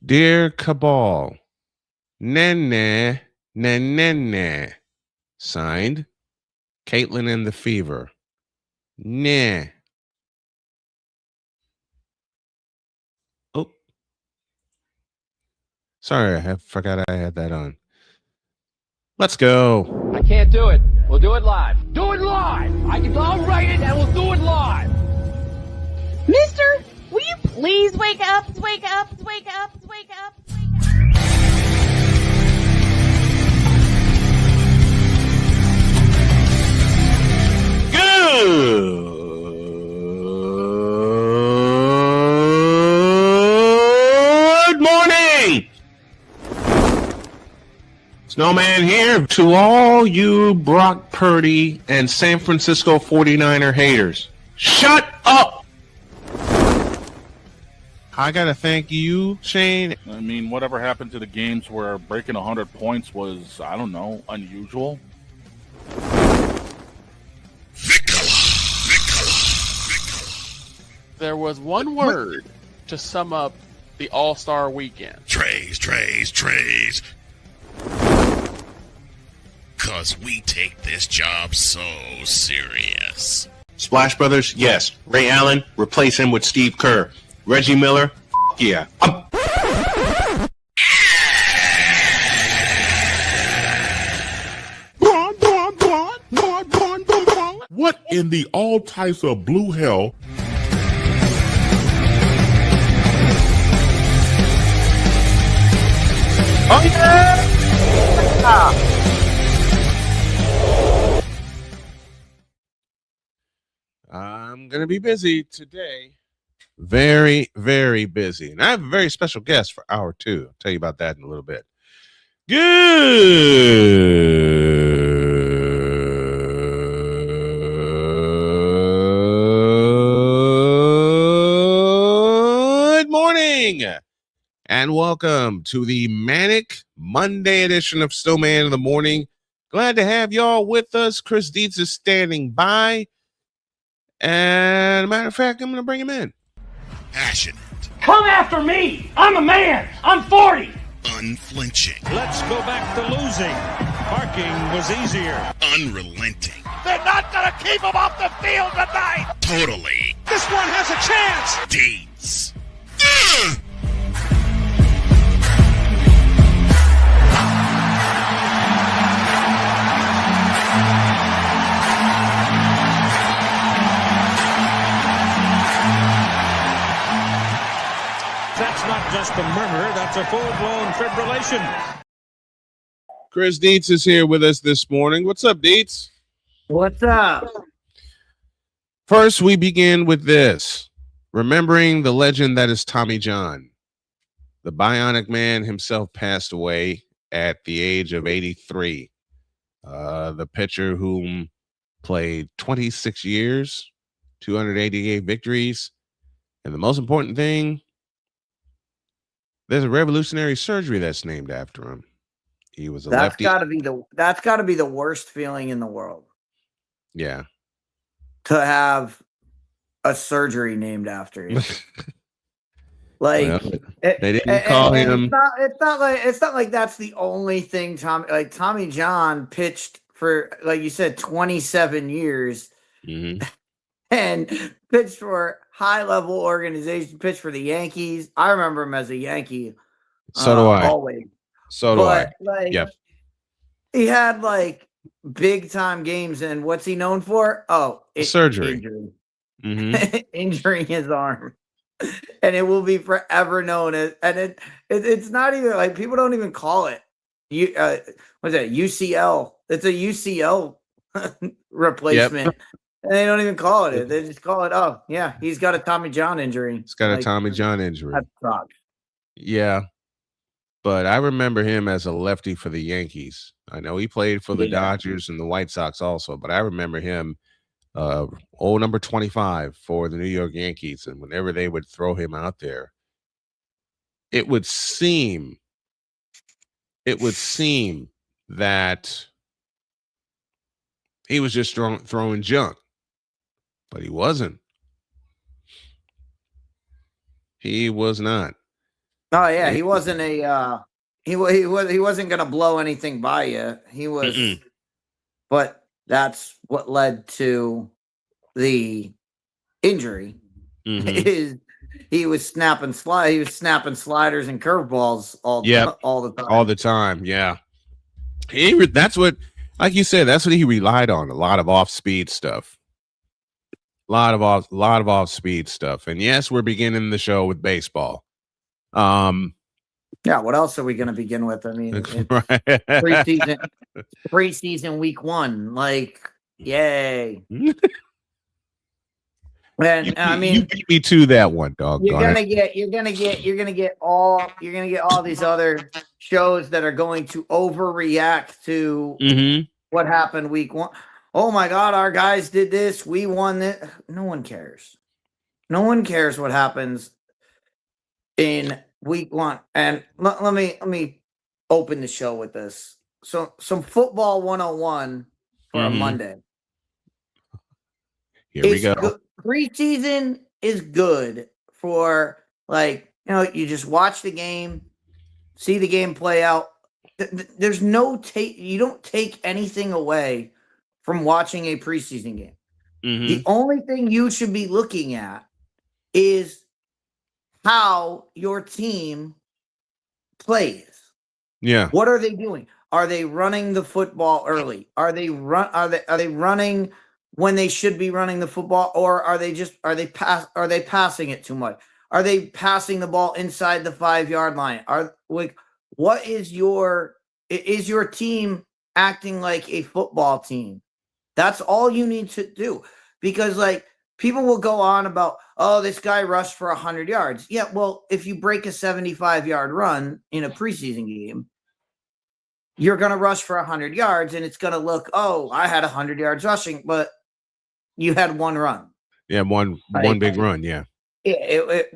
Dear Cabal, Nene, Nene. Signed, Caitlin and the Fever. Nah. Oh, sorry, I forgot I had that on. Let's go. I can't do it. We'll do it live. Do it live. I'll write it and we'll do it live. Mister, will you please wake up, wake up, wake up, wake up, wake up? Good morning. Snowman here to all you Brock Purdy and San Francisco 49er haters. Shut up. I got to thank you, Shane. I mean, whatever happened to the games where breaking 100 points was, I don't know, unusual? There was one word to sum up the All-Star weekend. Trays. Cause we take this job so serious. Splash Brothers, yes. Ray Allen, replace him with Steve Kerr. Reggie Miller, yeah. What in the all types of blue hell? Oh, yeah! I'm going to be busy today. Very, very busy. And I have a very special guest for hour 2. I'll tell you about that in a little bit. Good morning. And welcome to the MANIC Monday edition of Snowman in the Morning. Glad to have y'all with us. Chris Dietz is standing by. And a matter of fact, I'm going to bring him in. Passionate. Come after me. I'm a man. I'm 40. Unflinching. Let's go back to losing. Parking was easier. Unrelenting. They're not going to keep him off the field tonight. Totally. This one has a chance. Deeds. That's not just a murmur, that's a full-blown fibrillation. Chris Dietz is here with us this morning. What's up, Dietz? What's up? First, we begin with this. Remembering the legend that is Tommy John. The Bionic Man himself passed away at the age of 83. The pitcher whom played 26 years, 288 victories. And the most important thing, there's a revolutionary surgery that's named after him. He was a lefty. That's got to be the worst feeling in the world. Yeah. To have a surgery named after you. Like well, they didn't call him. It's not like that's the only thing Tommy John pitched for, like you said, 27 years. Mm-hmm. And pitched for high-level organization, pitched for the Yankees. I remember him as a Yankee. So do I. Always. So do I. Yep. He had big-time games, and what's he known for? Oh, surgery. Injury. Mm-hmm. Injuring his arm. And it will be forever known as, and it's not even people don't even call it. What's that? UCL. It's a UCL replacement. Yep. And they don't even call it. They just call it, oh, yeah, he's got a Tommy John injury. He's got a Tommy John injury. That sucks. Yeah. But I remember him as a lefty for the Yankees. I know he played for the Dodgers and the White Sox also, but I remember him, number 25 for the New York Yankees. And whenever they would throw him out there, it would seem that he was just throwing junk. But he wasn't. He was not. Oh yeah, he wasn't a he wasn't gonna blow anything by you. He was, but that's what led to the injury. Is he was snapping sliders and curveballs all the time. All the time. Yeah. That's what, like you said, that's what he relied on. A lot of off speed stuff. A lot of off speed stuff. And yes, we're beginning the show with baseball. Yeah, what else are we going to begin with? I mean, preseason week 1, like, yay. And I mean, you beat me to that one, dog. You're gonna get all these other shows that are going to overreact to what happened week 1. Oh my God, our guys did this. We won it. No one cares. No one cares what happens in week 1. And let me open the show with this. So some football 101 for a Monday. Here we go. Preseason is good for, like, you just watch the game, see the game play out. There's no you don't take anything away from watching a preseason game. The only thing you should be looking at is how your team plays. Yeah. What are they doing? Are they running the football early? Are they running when they should be running the football, or are they passing it too much? Are they passing the ball inside the 5-yard line? Is your team acting like a football team? That's all you need to do, because like people will go on about, oh, this guy rushed for 100 yards. Yeah, well, if you break a 75-yard run in a preseason game, you're going to rush for 100 yards, and it's going to look, oh, I had 100 yards rushing, but you had one run. Yeah, one big run. Yeah. It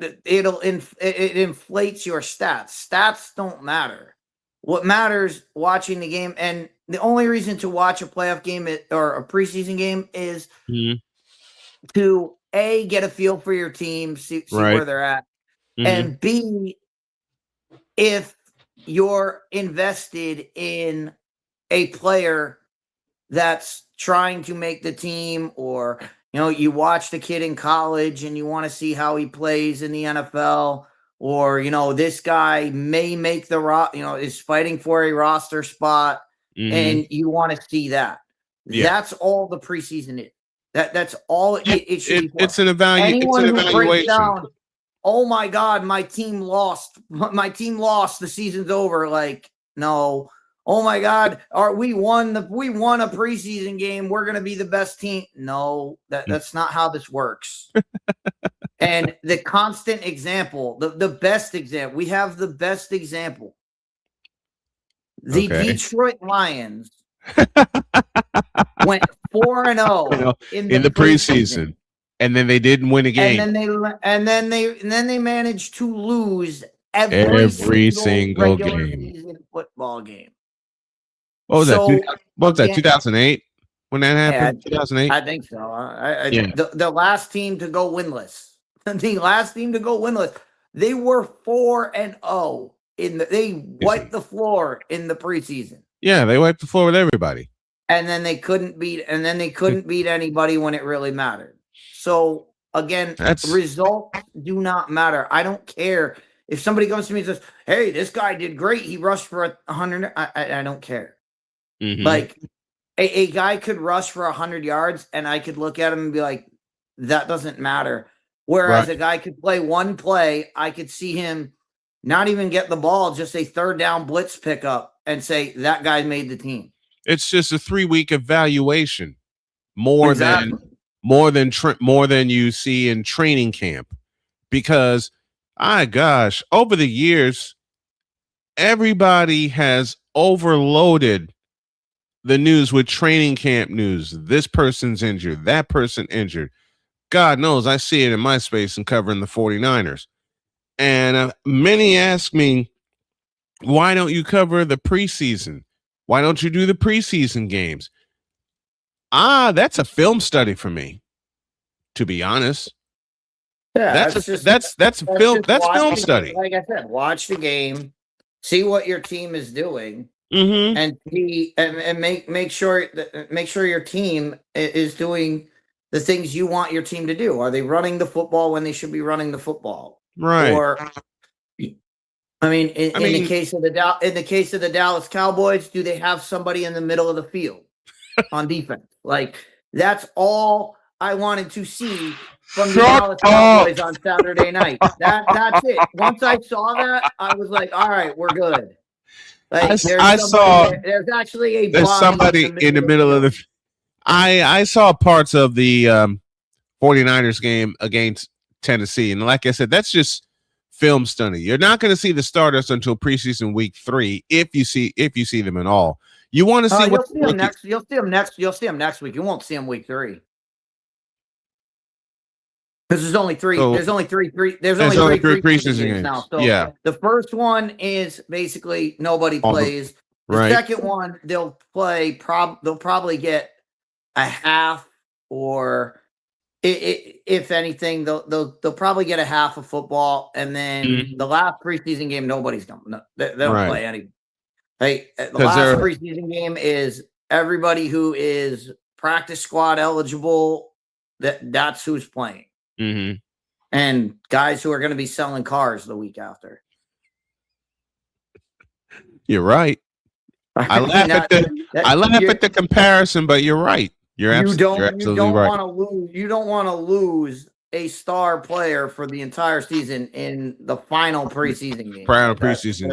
inflates your stats. Stats don't matter. What matters watching the game, and the only reason to watch a playoff game or a preseason game is to A, get a feel for your team, see where they're at, and B, if you're invested in a player that's trying to make the team, or you watch the kid in college and you want to see how he plays in the NFL, or this guy may make is fighting for a roster spot, and you want to see that. That's all the preseason is. That's all it should be. It's an evaluation. Down, oh my God, my team lost. The season's over. Like, no. Oh my God, we won a preseason game. We're going to be the best team. No, that's not how this works. And the constant example, the best example, we have the best example. The Detroit Lions went 4-0 in the preseason, and then they didn't win a game. And then they managed to lose every single game. Football game. What was that? 2008 when that happened? 2008. I think so. The last team to go winless. The last team to go winless. They were 4-0 they wiped the floor in the preseason. Yeah, they wiped the floor with everybody. And then they couldn't beat anybody when it really mattered. So again, results do not matter. I don't care if somebody comes to me and says, "Hey, this guy did great. He rushed for 100." I don't care. Like a guy could rush for 100 yards, and I could look at him and be like, that doesn't matter. Whereas a guy could play one play, I could see him not even get the ball, just a third down blitz pickup, and say that guy made the team. It's just a 3-week evaluation, more than you see in training camp, because over the years, everybody has overloaded the news with training camp news. This person's injured, that person injured. God knows I see it in my space and covering the 49ers. And many ask me, why don't you cover the preseason? Why don't you do the preseason games? That's a film study for me, to be honest. Yeah, That's just film. That's watch, film study. Like I said, watch the game, see what your team is doing, Mm-hmm. and see and make sure your team is doing the things you want your team to do. Are they running the football when they should be running the football? Right. Or I mean, in the case of the Dallas Cowboys, do they have somebody in the middle of the field on defense? Like, that's all I wanted to see from the Dallas Cowboys on Saturday night. That's it. Once I saw that, I was like, all right, we're good. Like, there's actually there's somebody in the middle of the I saw parts of the 49ers game against Tennessee, and like I said, that's just film study. You're not going to see the starters until preseason week 3 if you see them at all. You want to see what you'll see them next. You'll see them next week. You won't see them week 3. Because there's only three. There's only three preseason games now. So yeah, the first one is basically nobody plays. The second one they'll play. They'll probably get a half, or if anything, they'll probably get a half of football, and then the last preseason game, nobody's done. They don't play any. The last preseason game is everybody who is practice squad eligible. That's who's playing. Mm-hmm. And guys who are going to be selling cars the week after. You're right. I laugh at the comparison, but you're right. You're absolutely right. You don't want to lose a star player for the entire season in the final preseason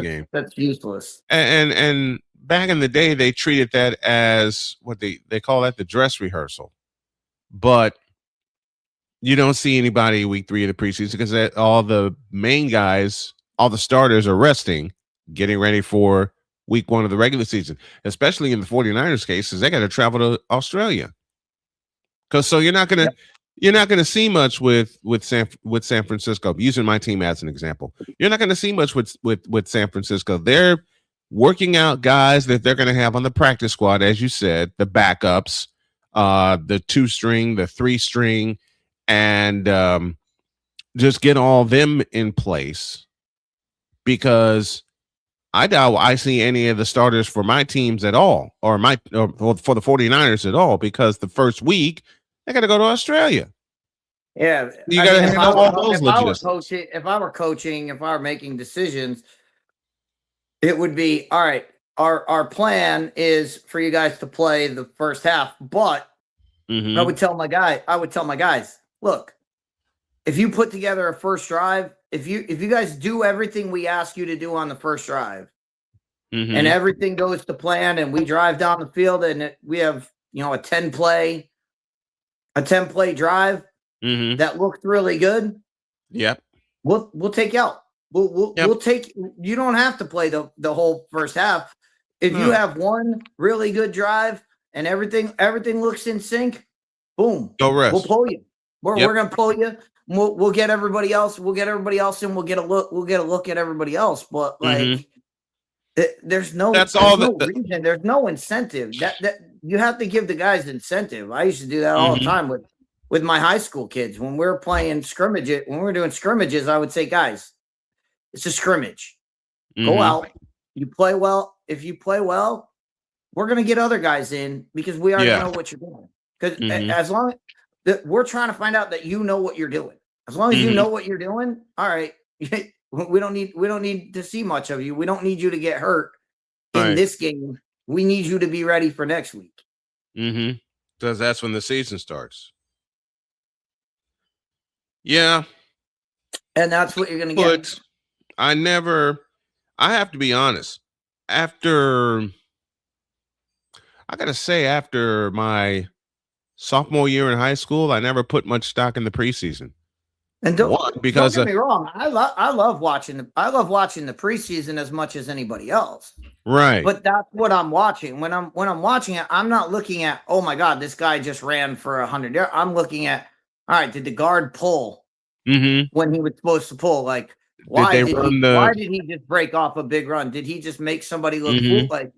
game. That's useless. And back in the day, they treated that as what they call that the dress rehearsal, but you don't see anybody week 3 of the preseason because all the main guys, all the starters are resting, getting ready for week 1 of the regular season, especially in the 49ers cases, they got to travel to Australia. So you're not going to see much with San Francisco. Using my team as an example, you're not going to see much with San Francisco. They're working out guys that they're going to have on the practice squad, as you said, the backups, the 2-string, the 3-string, and just get all them in place, because I doubt I see any of the starters for my teams at all, or for the 49ers at all, because the first week they got to go to Australia. Yeah, you got to handle all those logistics. If I were coaching, if I were making decisions, it would be all right. Our plan is for you guys to play the first half, but I would tell my guys, look, if you put together a first drive, if you guys do everything we ask you to do on the first drive, and everything goes to plan, and we drive down the field, and we have a 10 play drive that looks really good. Yep, we'll take you out. We'll take. You don't have to play the whole first half. If you have one really good drive and everything looks in sync, boom, go rest. We'll pull you. We're gonna pull you. We'll get everybody else. We'll get everybody else in. We'll get a look at everybody else. But there's no reason. There's no incentive. That you have to give the guys incentive. I used to do that all the time with my high school kids when we were playing scrimmages. When we were doing scrimmages, I would say, guys, it's a scrimmage. Go out. You play well. If you play well, we're gonna get other guys in because we already know what you're doing. Because as long as we're trying to find out that you know what you're doing. As long as you know what you're doing, all right. We don't need to see much of you. We don't need you to get hurt in this game. We need you to be ready for next week. Because that's when the season starts. Yeah. And that's what you're gonna get. But I have to be honest. After my sophomore year in high school, I never put much stock in the preseason. And don't get me wrong, I love watching the preseason as much as anybody else. Right. But that's what I'm watching. When I'm watching it, I'm not looking at, oh my God, this guy just ran for 100 yards. I'm looking at, all right, did the guard pull when he was supposed to pull? Like, why did he just break off a big run? Did he just make somebody look fool? Like,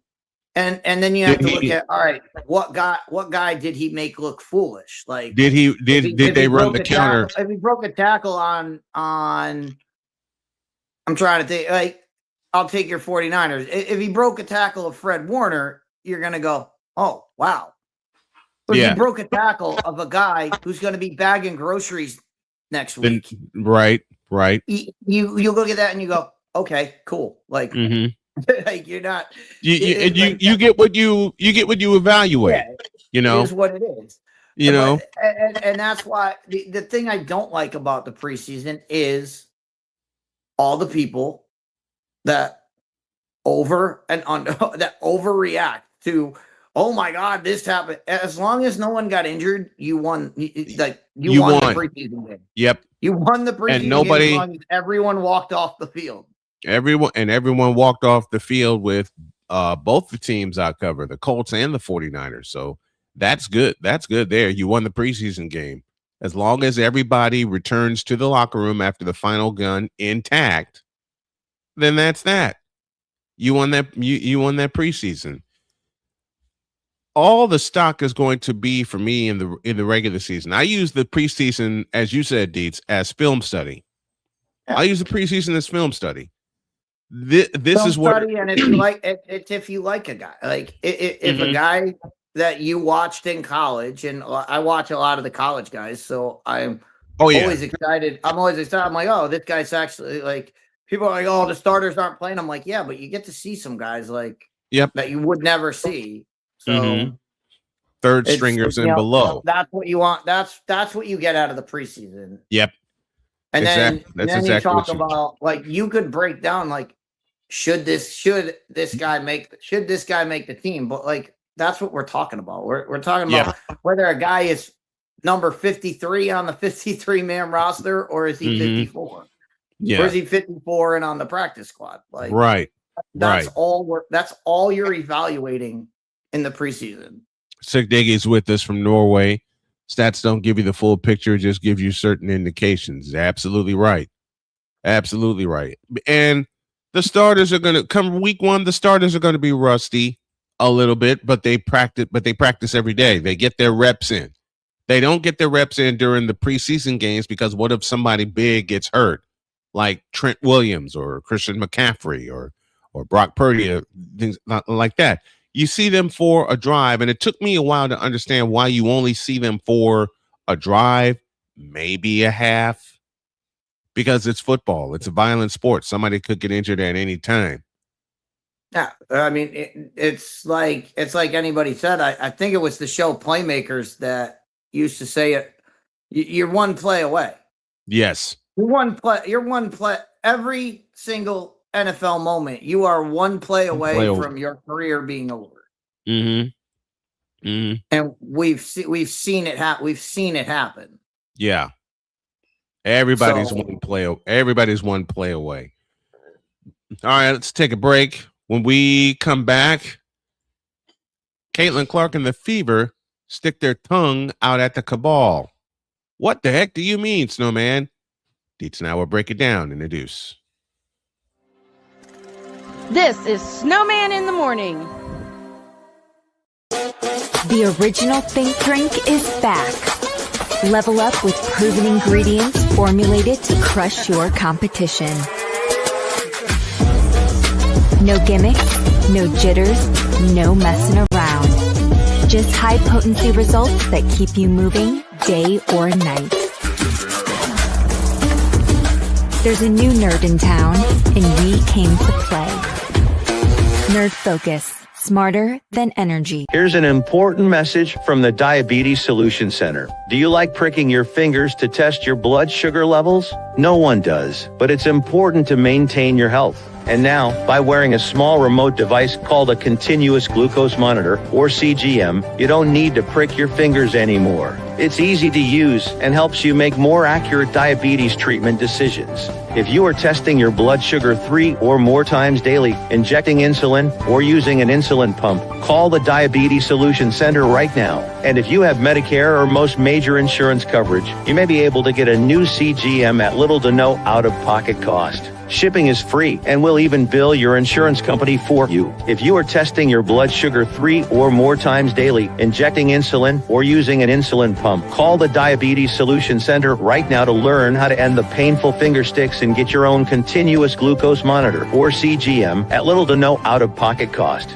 And then you have to look at, all right, what guy did he make look foolish? Like, did they run the counter? If he broke a tackle on, I'm trying to think, like, I'll take your 49ers. If he broke a tackle of Fred Warner, you're going to go, oh, wow. But if he broke a tackle of a guy who's going to be bagging groceries next week. Then, right. You look at that and you go, okay, cool. Like, like you're not you get what you evaluate. Yeah, you know, it is what it is. You know, and that's why the thing I don't like about the preseason is all the people that overreact to, oh my God, this happened. As long as no one got injured, you won. You won the preseason game. Yep, you won the preseason game as long as everyone walked off the field. Everyone walked off the field with both the teams I cover, the Colts and the 49ers. So that's good. That's good there. You won the preseason game. As long as everybody returns to the locker room after the final gun intact, then that's that. You won that. You won that preseason. All the stock is going to be for me in the regular season. I use the preseason, as you said, Dietz, as film study. I use the preseason as film study. This is what, and if you like a guy, like if a guy that you watched in college, and I watch a lot of the college guys, so I'm always excited. I'm always excited. I'm like, oh, this guy's actually, like, people are like, oh, the starters aren't playing. I'm like, yeah, but you get to see some guys like that you would never see. So third stringers and below. That's what you want. That's what you get out of the preseason. Yep. And then you talk about, like, you could break down, like, should this guy make the team? But, like, that's what we're talking about. We're talking about whether a guy is number 53 on the 53-man roster, or is he 54? Or is he 54 and on the practice squad? Like, that's all you're evaluating in the preseason. Sick Diggy's with us from Norway. Stats don't give you the full picture, just give you certain indications. Absolutely right. Absolutely right. And the starters are going to come week one. The starters are going to be rusty a little bit, but they practice every day. They get their reps in. They don't get their reps in during the preseason games because what if somebody big gets hurt, like Trent Williams or Christian McCaffrey or Brock Purdy, things like that. You see them for a drive, and it took me a while to understand why you only see them for a drive, maybe a half, because it's football. It's a violent sport. Somebody could get injured at any time. Yeah, I mean, it's like anybody said. I think it was the show Playmakers that used to say it. You're one play away. Yes. You're one play. Every single NFL moment, you are one play away from your career being over. And we've seen it happen. We've seen it happen. Yeah. Everybody's one play away. All right, let's take a break. When we come back, Caitlin Clark and the Fever stick their tongue out at the cabal. What the heck do you mean, Snowman? Dietz and I will break it down in the deuce. This is Snowman in the Morning. The original Think Drink is back. Level up with proven ingredients formulated to crush your competition. No gimmicks, no jitters, no messing around. Just high-potency results that keep you moving day or night. There's a new nerd in town, and we came to play. Nerd Focus. Smarter than energy. Here's an important message from the Diabetes Solution Center. Do you like pricking your fingers to test your blood sugar levels? No one does, but it's important to maintain your health. And now, by wearing a small remote device called a continuous glucose monitor, or CGM, you don't need to prick your fingers anymore. It's easy to use and helps you make more accurate diabetes treatment decisions. If you are testing your blood sugar 3 or more times daily, injecting insulin, or using an insulin pump, call the Diabetes Solution Center right now. And if you have Medicare or most major insurance coverage, you may be able to get a new CGM at little to no out-of-pocket cost. Shipping is free, and we'll even bill your insurance company for you. If you are testing your blood sugar 3 or more times daily, injecting insulin, or using an insulin pump, call the Diabetes Solution Center right now to learn how to end the painful finger sticks and get your own continuous glucose monitor, or CGM, at little to no out-of-pocket cost.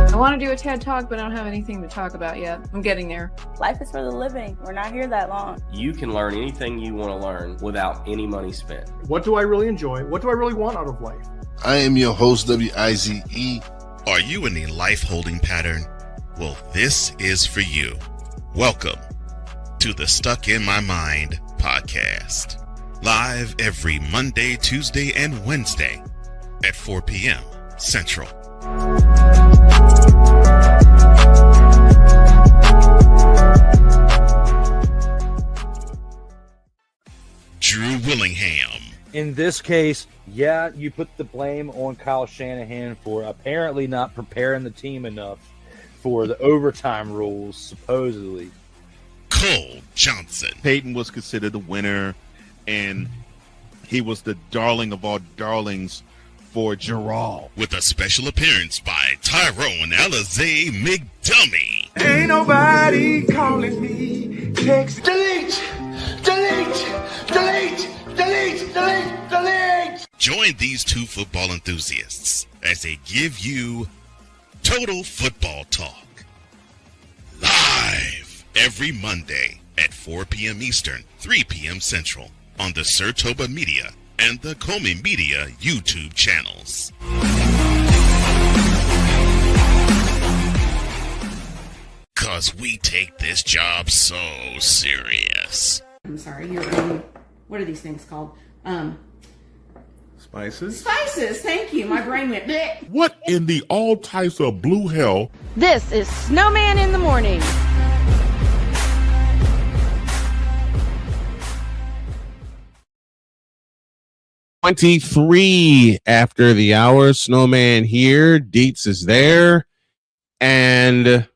I want to do a TED Talk, but I don't have anything to talk about yet. I'm getting there. Life is for the living. We're not here that long. You can learn anything you want to learn without any money spent. What do I really enjoy? What do I really want out of life? I am your host, WIZE. Are you in a life holding pattern? Well, this is for you. Welcome to the Stuck in My Mind podcast. Live every Monday, Tuesday, and Wednesday at 4 p.m. Central. Drew Willingham. In this case, yeah, you put the blame on Kyle Shanahan for apparently not preparing the team enough for the overtime rules, supposedly. Cole Johnson. Peyton was considered the winner, and he was the darling of all darlings for Gerald. With a special appearance by Tyrone Alizé McDummy. Ain't nobody calling me. Text. Delete! Delete! Delete! Delete! Delete! Delete! Join these two football enthusiasts as they give you total football talk. Live every Monday at 4 p.m. Eastern, 3 p.m. Central on the Sertoba Media and the Comey Media YouTube channels. Cause we take this job so serious. I'm sorry, what are these things called? Spices? Spices, thank you. My brain went bleh. What in the all types of blue hell? This is Snowman in the Morning. $23 after the hour. Snowman here. Dietz is there. And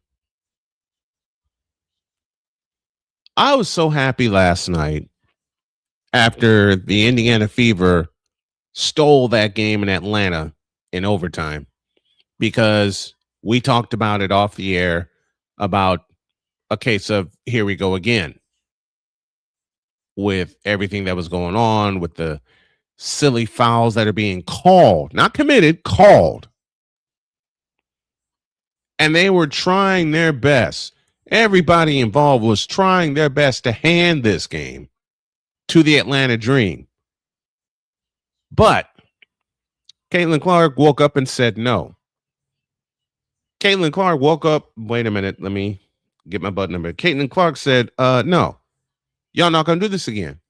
I was so happy last night after the Indiana Fever stole that game in Atlanta in overtime, because we talked about it off the air about a case of here we go again with everything that was going on with the silly fouls that are being called, not committed, called. And they were trying their best. Everybody involved was trying their best to hand this game to the Atlanta Dream. But Caitlin Clark woke up and said no. Caitlin Clark woke up. Wait a minute. Let me get my button number. Caitlin Clark said, no, y'all not going to do this again.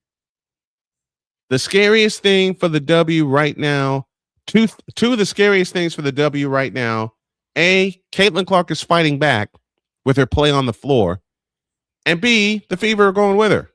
The scariest thing for the W right now, two of the scariest things for the W right now, A, Caitlin Clark is fighting back with her play on the floor, and B, the Fever are going with her.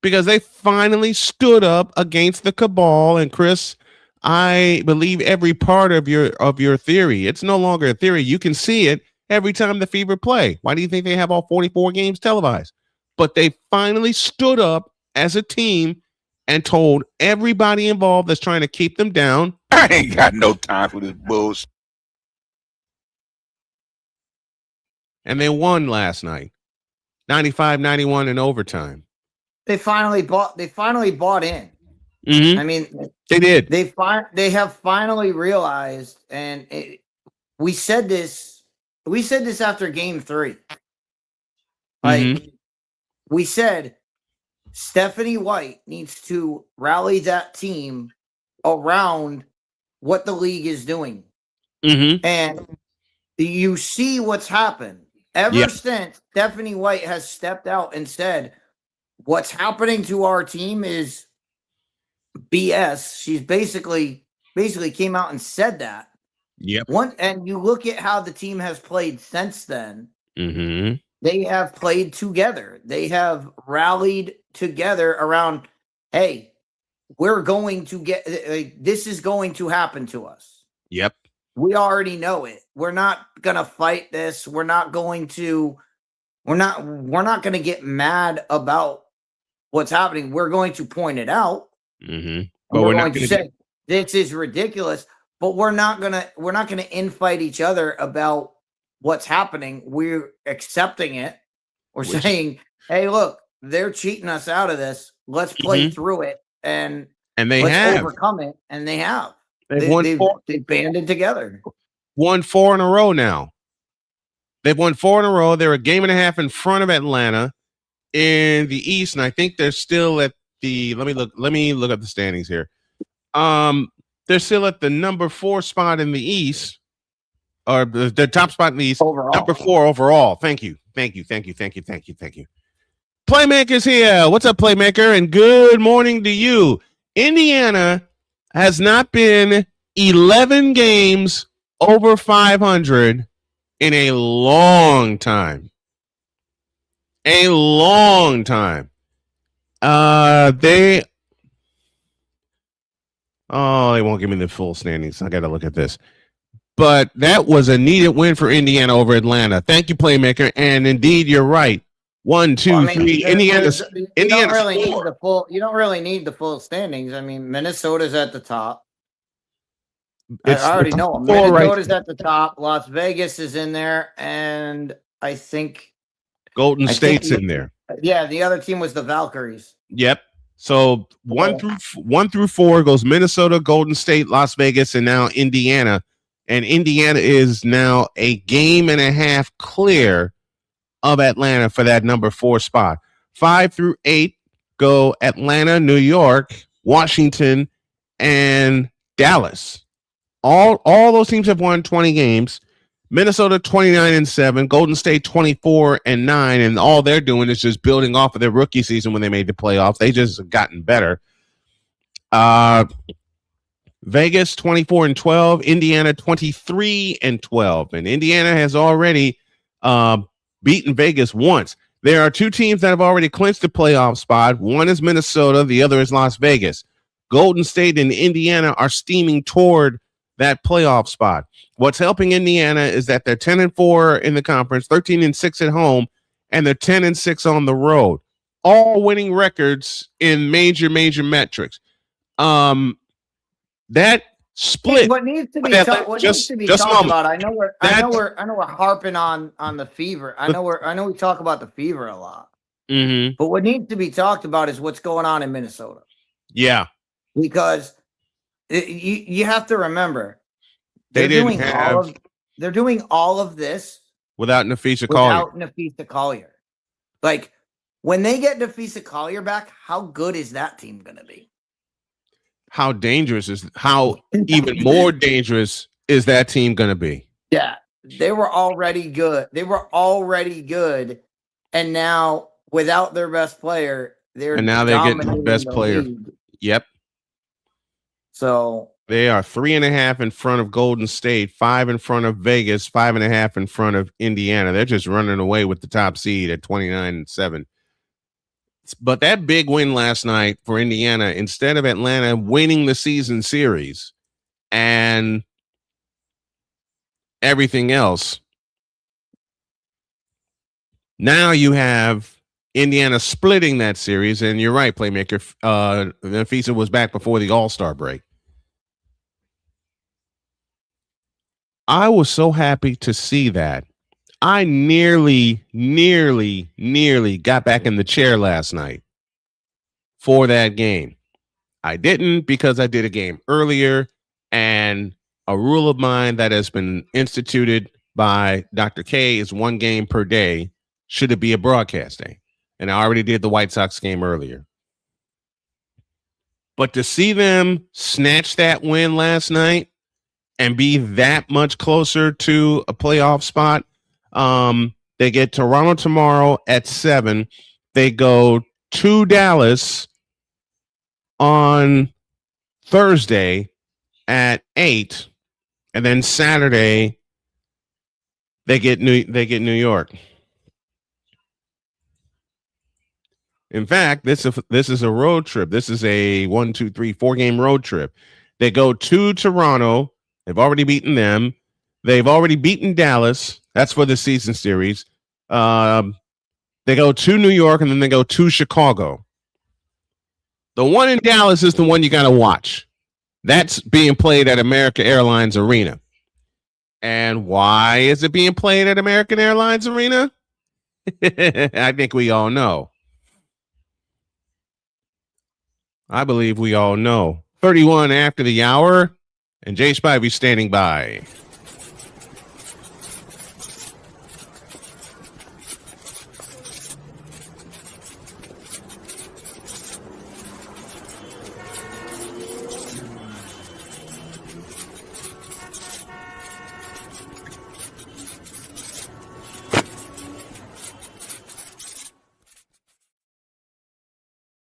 Because they finally stood up against the cabal. And Chris, I believe every part of your theory. It's no longer a theory. You can see it every time the Fever play. Why do you think they have all 44 games televised? But they finally stood up as a team and told everybody involved that's trying to keep them down, I ain't got no time for this bullshit. And they won last night, 95-91 in overtime. They finally bought in. Mm-hmm. I mean, they did. They have finally realized, and we said this after game 3. Like we said, Stephanie White needs to rally that team around what the league is doing. And you see what's happened. Ever since Stephanie White has stepped out and said, what's happening to our team is BS. She's basically came out and said that. Yep. And you look at how the team has played since then. Mm-hmm. They have played together. They have rallied together around, hey, we're going to get, this is going to happen to us. Yep. We already know it. We're not gonna fight this. We're not going to get mad about what's happening. We're going to point it out. Mm-hmm. But we're going to say this is ridiculous. But we're not gonna infight each other about what's happening. We're accepting it. We're saying, hey, look, they're cheating us out of this. Let's play through it and let's overcome it. And they have. They've banded together. Won 4 in a row now. They've won 4 in a row. They're a game and a half in front of Atlanta in the East, and I think they're still at the. Let me look up the standings here. They're still at the number 4 spot in the East, or the top spot in the East. Overall. Number 4 overall. Thank you. Playmaker's here. What's up, Playmaker? And good morning to you. Indiana has not been 11 games over 500 in a long time. They won't give me the full standings. I got to look at this. But that was a needed win for Indiana over Atlanta. Thank you, Playmaker. And indeed, you're right. 1, 2, 3. Indiana's you don't really need the full standings. I mean, Minnesota's at the top. I already know them. Minnesota's at the top. Las Vegas is in there, and I think Golden State's in there. Yeah, the other team was the Valkyries. Yep. So 1 through 4 goes Minnesota, Golden State, Las Vegas, and now Indiana. And Indiana is now a game and a half clear of Atlanta for that number 4 spot. 5 through 8 go Atlanta, New York, Washington, and Dallas. All those teams have won 20 games. Minnesota 29-7, Golden State 24-9, and all they're doing is just building off of their rookie season when they made the playoffs. They just have gotten better. Vegas 24-12, Indiana 23-12, and Indiana has already beaten Vegas once. There are 2 teams that have already clinched the playoff spot. One is Minnesota, the other is Las Vegas. Golden State and Indiana are steaming toward that playoff spot. What's helping Indiana is that they're 10-4 in the conference, 13-6 at home, and they're 10-6 on the road. All winning records in major metrics. That split. What needs to be talked about? I know we're harping on the fever. I know we talk about the fever a lot. Mm-hmm. But what needs to be talked about is what's going on in Minnesota. Yeah, because you have to remember they're doing all of this without Nafisa Collier. Like, when they get Nafisa Collier back, how good is that team going to be? How even more dangerous is that team going to be? Yeah, they were already good. And now without their best player, they're getting the best player. League. Yep. So they are 3.5 in front of Golden State, 5 in front of Vegas, 5.5 in front of Indiana. They're just running away with the top seed at 29-7. But that big win last night for Indiana, instead of Atlanta winning the season series and everything else, now you have Indiana splitting that series. And you're right, Playmaker. Nafisa was back before the All-Star break. I was so happy to see that. I nearly got back in the chair last night for that game. I didn't, because I did a game earlier, and a rule of mine that has been instituted by Dr. K is 1 game per day should it be a broadcast day. And I already did the White Sox game earlier. But to see them snatch that win last night and be that much closer to a playoff spot, they get Toronto tomorrow at 7. They go to Dallas on Thursday at 8, and then Saturday they get New York. In fact, this is a road trip. This is a 4 game road trip. They go to Toronto, They've already beaten them. They've already beaten Dallas. That's for the season series. They go to New York, and then they go to Chicago. The one in Dallas is the one you got to watch. That's being played at American Airlines Arena. And why is it being played at American Airlines Arena? I think we all know. I believe we all know. 31 after the hour, and Jay Spivey standing by.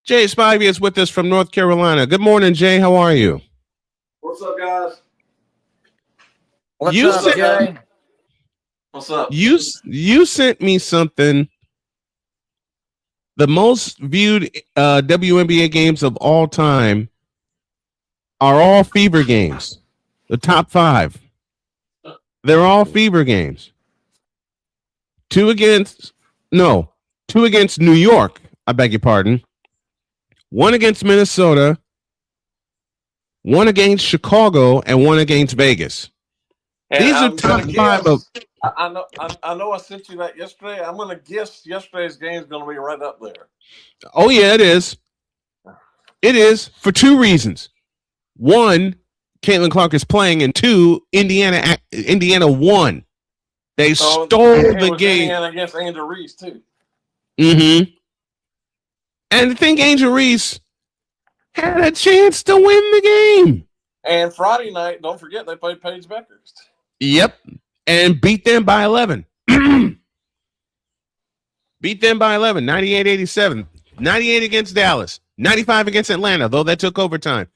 Jay Spivey is with us from North Carolina. Good morning, Jay. How are you? What's up, guys? What's up, Jay? What's up? You sent me something. The most viewed WNBA games of all time are all fever games. The top 5. They're all fever games. 2 against New York. I beg your pardon. 1 against Minnesota, 1 against Chicago, and 1 against Vegas. And These are top 5 of. I know I sent you that yesterday. I'm going to guess yesterday's game is going to be right up there. Oh, yeah, it is. It is for 2 reasons. 1, Caitlin Clark is playing, and 2, Indiana won. They stole the game. Indiana against Angel Reese, too. Mm-hmm. And I think Angel Reese had a chance to win the game. And Friday night, don't forget, they played Paige Beckers. Yep. And beat them by 11. Beat them by 11, 98-87. 98 against Dallas, 95 against Atlanta, though that took overtime.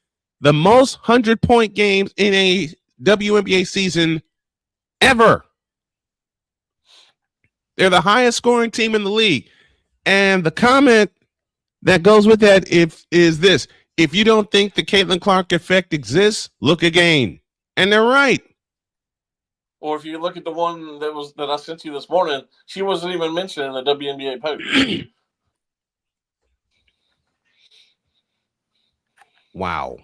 The most 100-point games in a WNBA season ever. They're the highest scoring team in the league. And the comment that goes with that is this: if you don't think the Caitlin Clark effect exists, look again. And they're right. Or if you look at the one that I sent you this morning, she wasn't even mentioned in the WNBA post. Wow.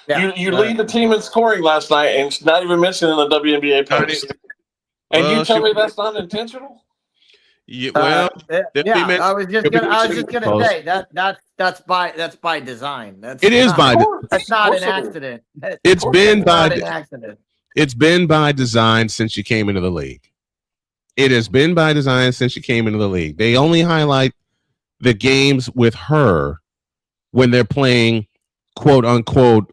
Yeah. You lead the team in scoring last night, and she's not even mentioned in the WNBA post. And you tell me that's not intentional? Yeah, well, I was just gonna say that's by design. That's not an accident. It's been by an accident. It's been by design since she came into the league. It has been by design since she came into the league. They only highlight the games with her when they're playing quote unquote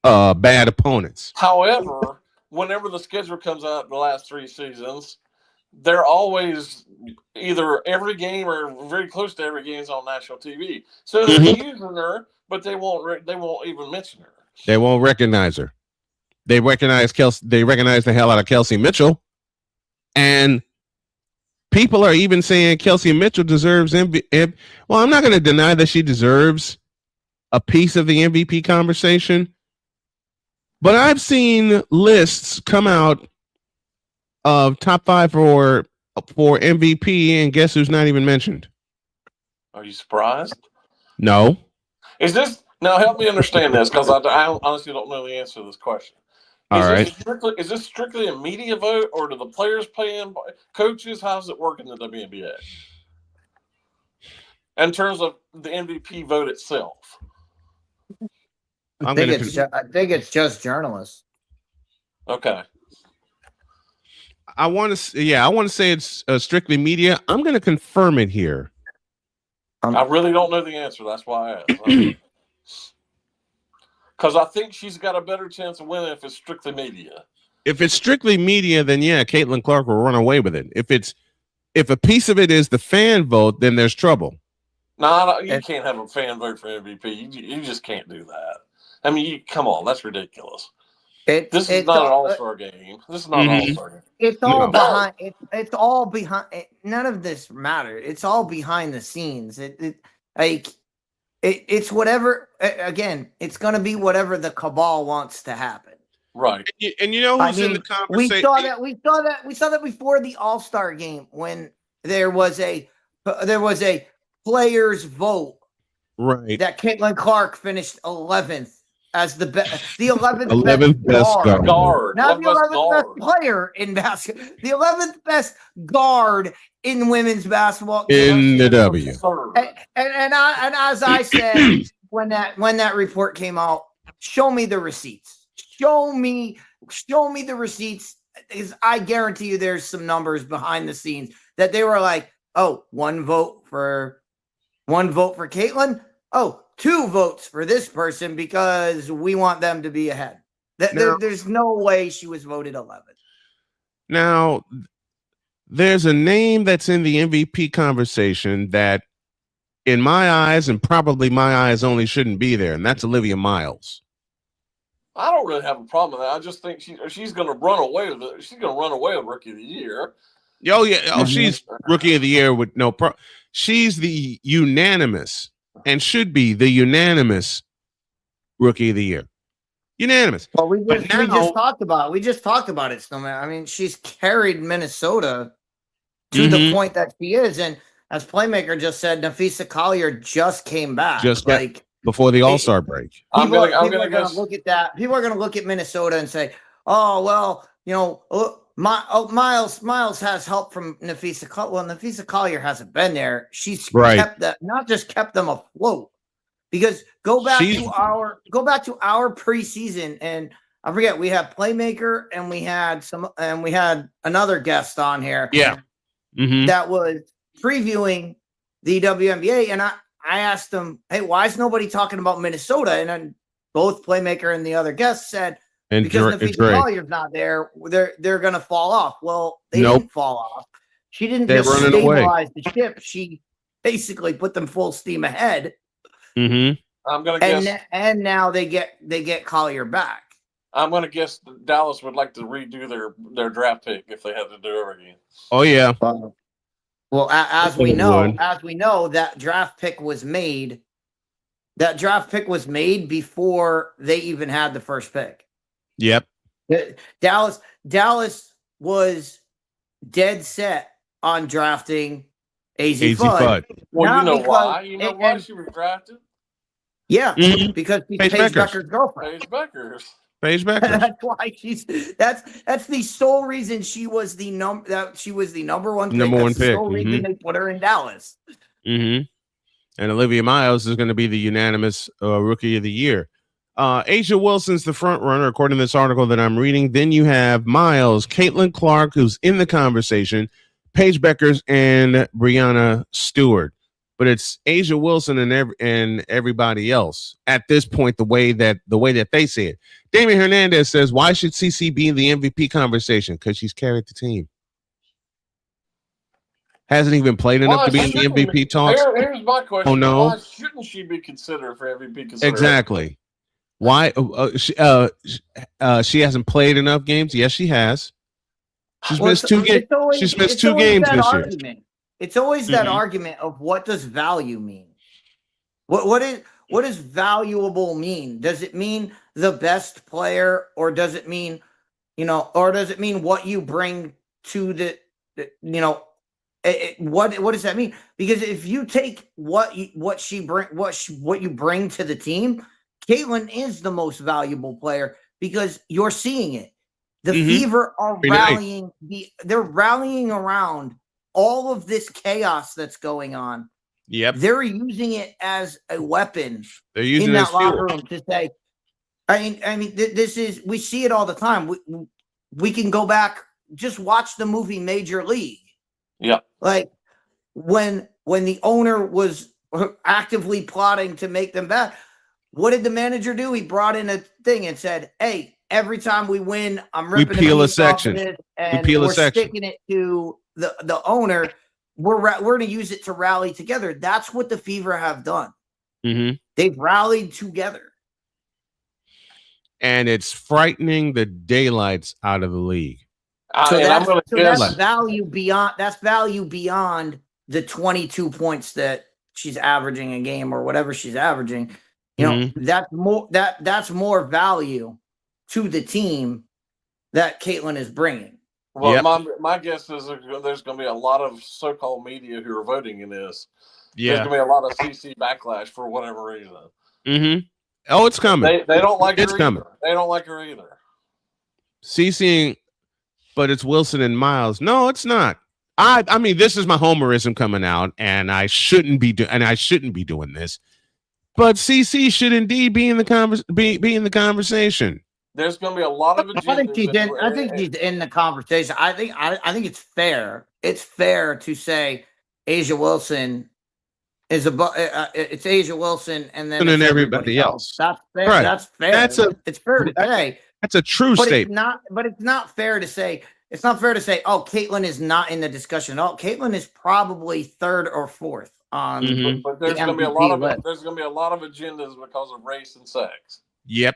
bad opponents. However, whenever the schedule comes out the last 3 seasons, they're always either every game or very close to every game is on national TV. So they're using her, but they won't even mention her. They won't recognize her. They recognize Kelsey. They recognize the hell out of Kelsey Mitchell, and people are even saying Kelsey Mitchell deserves MVP. Well, I'm not going to deny that she deserves a piece of the MVP conversation, but I've seen lists come out of top 5 for MVP, and guess who's not even mentioned? Are you surprised? No. Is this now? Help me understand this, because I honestly don't know the answer to this question. Is this strictly a media vote, or do the players pay coaches? How does it work in the WNBA in terms of the MVP vote itself? I think it's just journalists. Okay. I want to say it's strictly media. I'm going to confirm it here. I really don't know the answer. That's why I asked. Because I think she's got a better chance of winning if it's strictly media. If it's strictly media, then yeah, Caitlin Clark will run away with it. If a piece of it is the fan vote, then there's trouble. No, you can't have a fan vote for MVP. You just can't do that. I mean, come on, that's ridiculous. This is not an all-star game. This is not an all-star game. It's all behind. It's all behind. None of this matters. It's all behind the scenes. It's whatever. Again, it's going to be whatever the cabal wants to happen. Right. And you know who's in the conversation? We saw that before the All-Star game when there was a players vote. Right. That Caitlin Clark finished 11th as the 11th best guard. Not the 11th best player in basketball. The 11th best guard in women's basketball in the W. And as I said when that report came out, show me the receipts. Show me the receipts, because I guarantee you there's some numbers behind the scenes that they were like, oh, one vote for Caitlin. Oh, 2 votes for this person because we want them to be ahead. There's no way she was voted 11th. Now, there's a name that's in the MVP conversation that, in my eyes, and probably my eyes only, shouldn't be there, and that's Olivia Miles. I don't really have a problem with that. I just think she's going to run away with it. She's going to run away with Rookie of the Year. Oh yeah. Oh, she's Rookie of the Year with no problem. She's the unanimous and should be the unanimous Rookie of the Year. Unanimous. Well, we just talked about it, Snowman. I mean, she's carried Minnesota to the point that she is, and as Playmaker just said, Nafisa Collier just came back. Before the All-Star break. People are going to look at that. People are going to look at Minnesota and say, "Oh, well, Miles has help from Nafisa Collier." Well, Nafisa Collier hasn't been there. She's kept them afloat. Because go back to our preseason, and I forget, we had Playmaker and we had another guest on here. Yeah. That was previewing the WNBA, and I asked them, "Hey, why is nobody talking about Minnesota?" And then both Playmaker and the other guest said, because Nafisa Collier's not there, they're going to fall off. Well, they didn't fall off. She didn't just stabilize the ship. She basically put them full steam ahead. I'm going to guess, and now they get Collier back. I'm going to guess Dallas would like to redo their draft pick if they had to do it again. Oh yeah. Well, as we know, that draft pick was made. That draft pick was made before they even had the first pick. Yep. Dallas was dead set on drafting AZ Fudd. Well, you know why? You know why she was drafted? Yeah, because she's Paige Becker's girlfriend. Paige Becker. That's why that's the sole reason she was the number one pick. Number one pick. The sole reason they put her in Dallas. And Olivia Miles is going to be the unanimous Rookie of the Year. Asia Wilson's the front runner, according to this article that I'm reading. Then you have Miles, Caitlin Clark, who's in the conversation, Paige Beckers, and Brianna Stewart. But it's Asia Wilson and everybody else at this point. The way that they say it. Damian Hernandez says, "Why should CC be in the MVP conversation? Because she's carried the team. Hasn't even played enough to be in the MVP talks." Here's my question. Oh no, why shouldn't she be considered for MVP consideration? Exactly. Why? She hasn't played enough games. Yes, she has. She's missed 2 games. She's missed 2 games this year. It's always that argument of what does value mean? What does valuable mean? Does it mean the best player, or does it mean, or does it mean what you bring to the what does that mean? Because if you take what you bring to the team, Caitlin is the most valuable player because you're seeing it. The Fever are rallying. They're rallying around all of this chaos that's going on. Yep. They're using it as a weapon. They're using in it that as locker fuel. room to say, I mean, this is, we see it all the time. We can go back, just watch the movie Major League. Yeah. Like when the owner was actively plotting to make them bad, what did the manager do? He brought in a thing and said, "Hey, every time we win, I'm ripping peel a section. We're sticking it to the owner. We're going to use it to rally together." That's what the Fever have done. They've rallied together, and it's frightening the daylights out of the league. That's value beyond. That's value beyond the 22 points that she's averaging a game or whatever she's averaging. That's more value to the team that Caitlyn is bringing. Well, my guess is there's going to be a lot of so-called media who are voting in this. There's going to be a lot of CC backlash for whatever reason. Mm-hmm. Oh, it's coming. They don't like it's her coming. either. They don't like her either. CCing, but it's Wilson and Miles. No, it's not. I mean, this is my homerism coming out, and I shouldn't be doing this. But CC should indeed be in the conversation. There's going to be a lot of agendas. I think she's in the conversation. I think it's fair. It's fair to say Asia Wilson is it's Asia Wilson and then everybody else. That's fair. Right. That's fair. It's fair to say. That's a true statement. It's not fair to say. It's not fair to say, oh, Caitlyn is not in the discussion at all. Caitlyn is probably third or fourth on. But there's going to be a lot of agendas because of race and sex. Yep.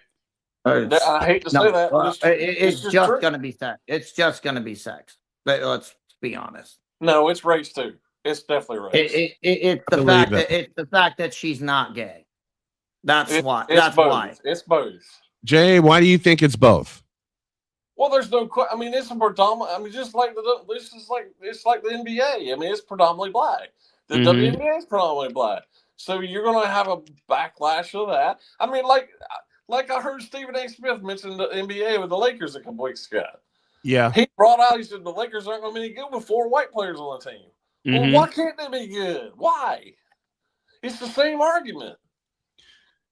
I hate to say that. It's just going to be sex. It's just going to be sex. Let's be honest. No, it's race too. It's definitely race. It's the fact that she's not gay. That's why. It's both. Jay, why do you think it's both? Well, there's no. I mean, it's a predominant. I mean, it's like the NBA. I mean, it's predominantly black. The WNBA is predominantly black. So you're going to have a backlash of that. I mean, like I heard Stephen A. Smith mention the NBA with the Lakers a couple weeks ago. Yeah, he brought out. He said the Lakers aren't going to be any good with 4 white players on the team. Well, why can't they be good? Why? It's the same argument.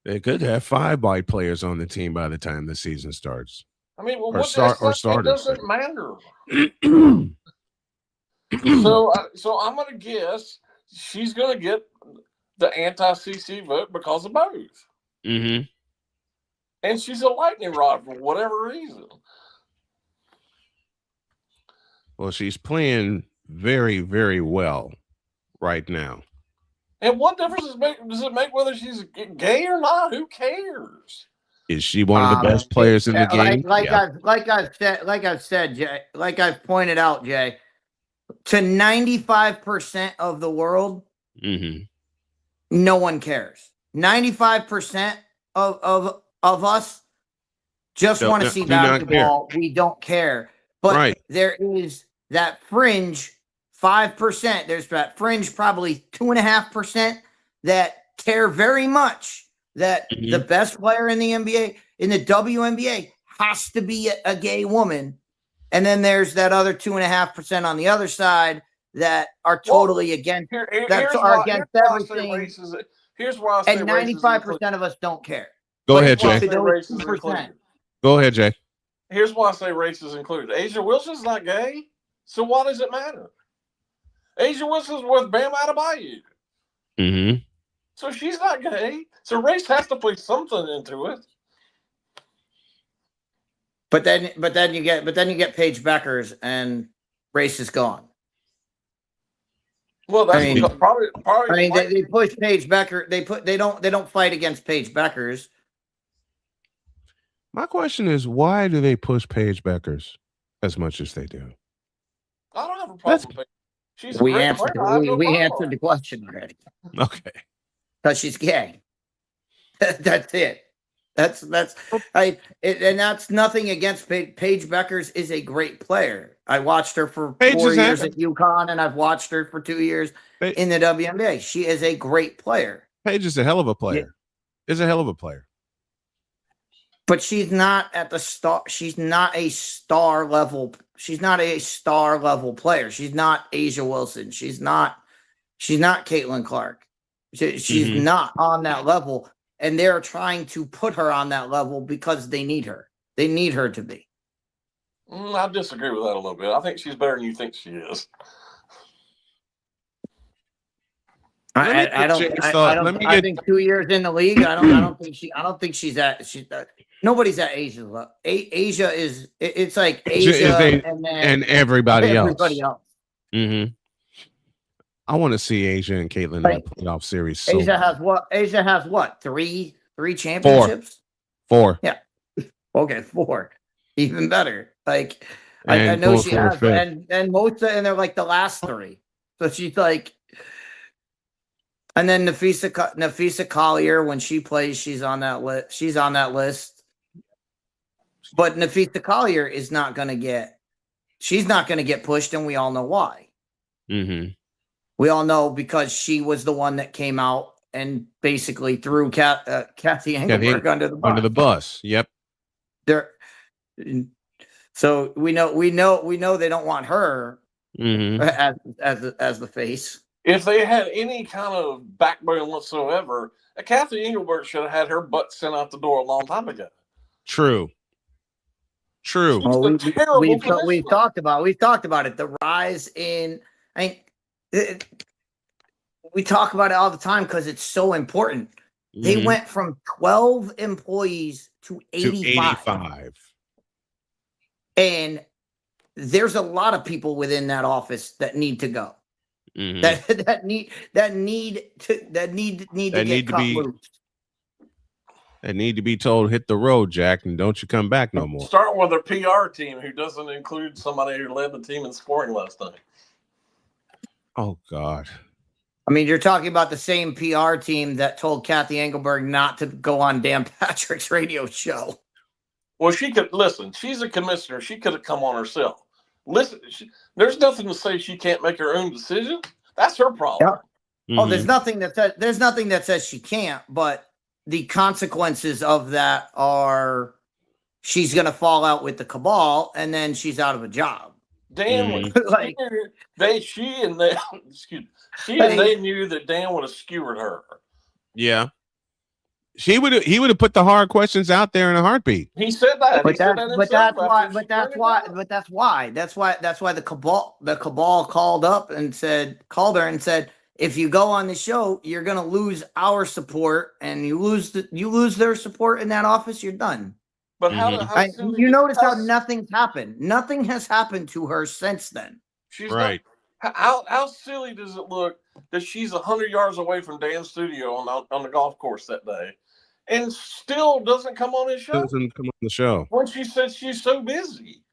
They could have 5 white players on the team by the time the season starts. I mean, well, it doesn't matter. So I'm going to guess she's going to get the anti-CC vote because of both. Mm-hmm. And she's a lightning rod for whatever reason. Well, she's playing very, very well right now. And what difference does it make whether she's gay or not? Who cares? Is she one of the best players in the game? Like I've said, Jay, like I've pointed out, Jay, to 95% of the world, no one cares. 95% of us just want to see basketball. We don't care. But there is that fringe 5%. There's that fringe probably 2.5% that care very much that the best player in the NBA, in the WNBA, has to be a gay woman. And then there's that other 2.5% on the other side that are totally against against everything. Here's why I say and 95% of us don't care. Go ahead, Jay. Go ahead, Jay. Here's why I say race is included. Asia Wilson's not gay, so why does it matter? Asia Wilson's with Bam Adebayo. Mm-hmm. So she's not gay. So race has to play something into it. But then you get Paige Beckers and race is gone. Well, that's probably. I mean, they push Paige Becker. They don't fight against Paige Beckers. My question is, why do they push Paige Beckers as much as they do? I don't have a problem with Paige. She's we answered the question already. Okay. Because she's gay. That's it. And that's nothing against Paige Beckers is a great player. I watched her for 4 years at UConn, and I've watched her for 2 years in the WNBA. She is a great player. Paige is a hell of a player. Is a hell of a player. But she's not at the star. She's not a star level. She's not a star level player. She's not Asia Wilson. She's not Caitlin Clark. She's not on that level. And they're trying to put her on that level because they need her. They need her to be. I disagree with that a little bit. I think she's better than you think she is. I think 2 years in the league, I don't think she's nobody's at Asia's level. Asia is it's like Asia and everybody else. Mm-hmm. I want to see Asia and Caitlin in the playoff series. Asia has what? Three championships? 4. Yeah. Okay, 4. Even better. Like I know she has, and most and they're like the last 3. So she's like. And then Nafisa Collier, when she plays, she's on that list. But Nafisa Collier is not going to get. She's not going to get pushed, and we all know why. Mm-hmm. We all know because she was the one that came out and basically threw Kathy Engelberg under the bus. Under the bus. Yep. So we know they don't want her as the face. If they had any kind of backbone whatsoever, Kathy Engelberg should have had her butt sent out the door a long time ago. True. Well, we've talked about it. The rise in, we talk about it all the time because it's so important. They went from 12 employees to 85. And there's a lot of people within that office that need to go. That need to be told, hit the road, Jack, and don't you come back no more. Start with their PR team, who doesn't include somebody who led the team in scoring last night. Oh God! I mean, you're talking about the same PR team that told Kathy Engelberg not to go on Dan Patrick's radio show. Well, she could listen. She's a commissioner. She could have come on herself. Listen, there's nothing to say she can't make her own decisions. That's her problem. Yeah. Oh, there's nothing that says she can't, but the consequences of that are she's going to fall out with the cabal, and then she's out of a job. Dan, she and they knew that Dan would have skewered her. Yeah. He would have put the hard questions out there in a heartbeat. He said that. That's why the cabal called her and said, if you go on the show, you're going to lose our support, and you lose their support in that office, you're done. But you notice how nothing's happened. Nothing has happened to her since then. She's right. How silly does it look that she's 100 yards away from Dan's studio on the golf course that day, and still doesn't come on his show? Doesn't come on the show when she said she's so busy.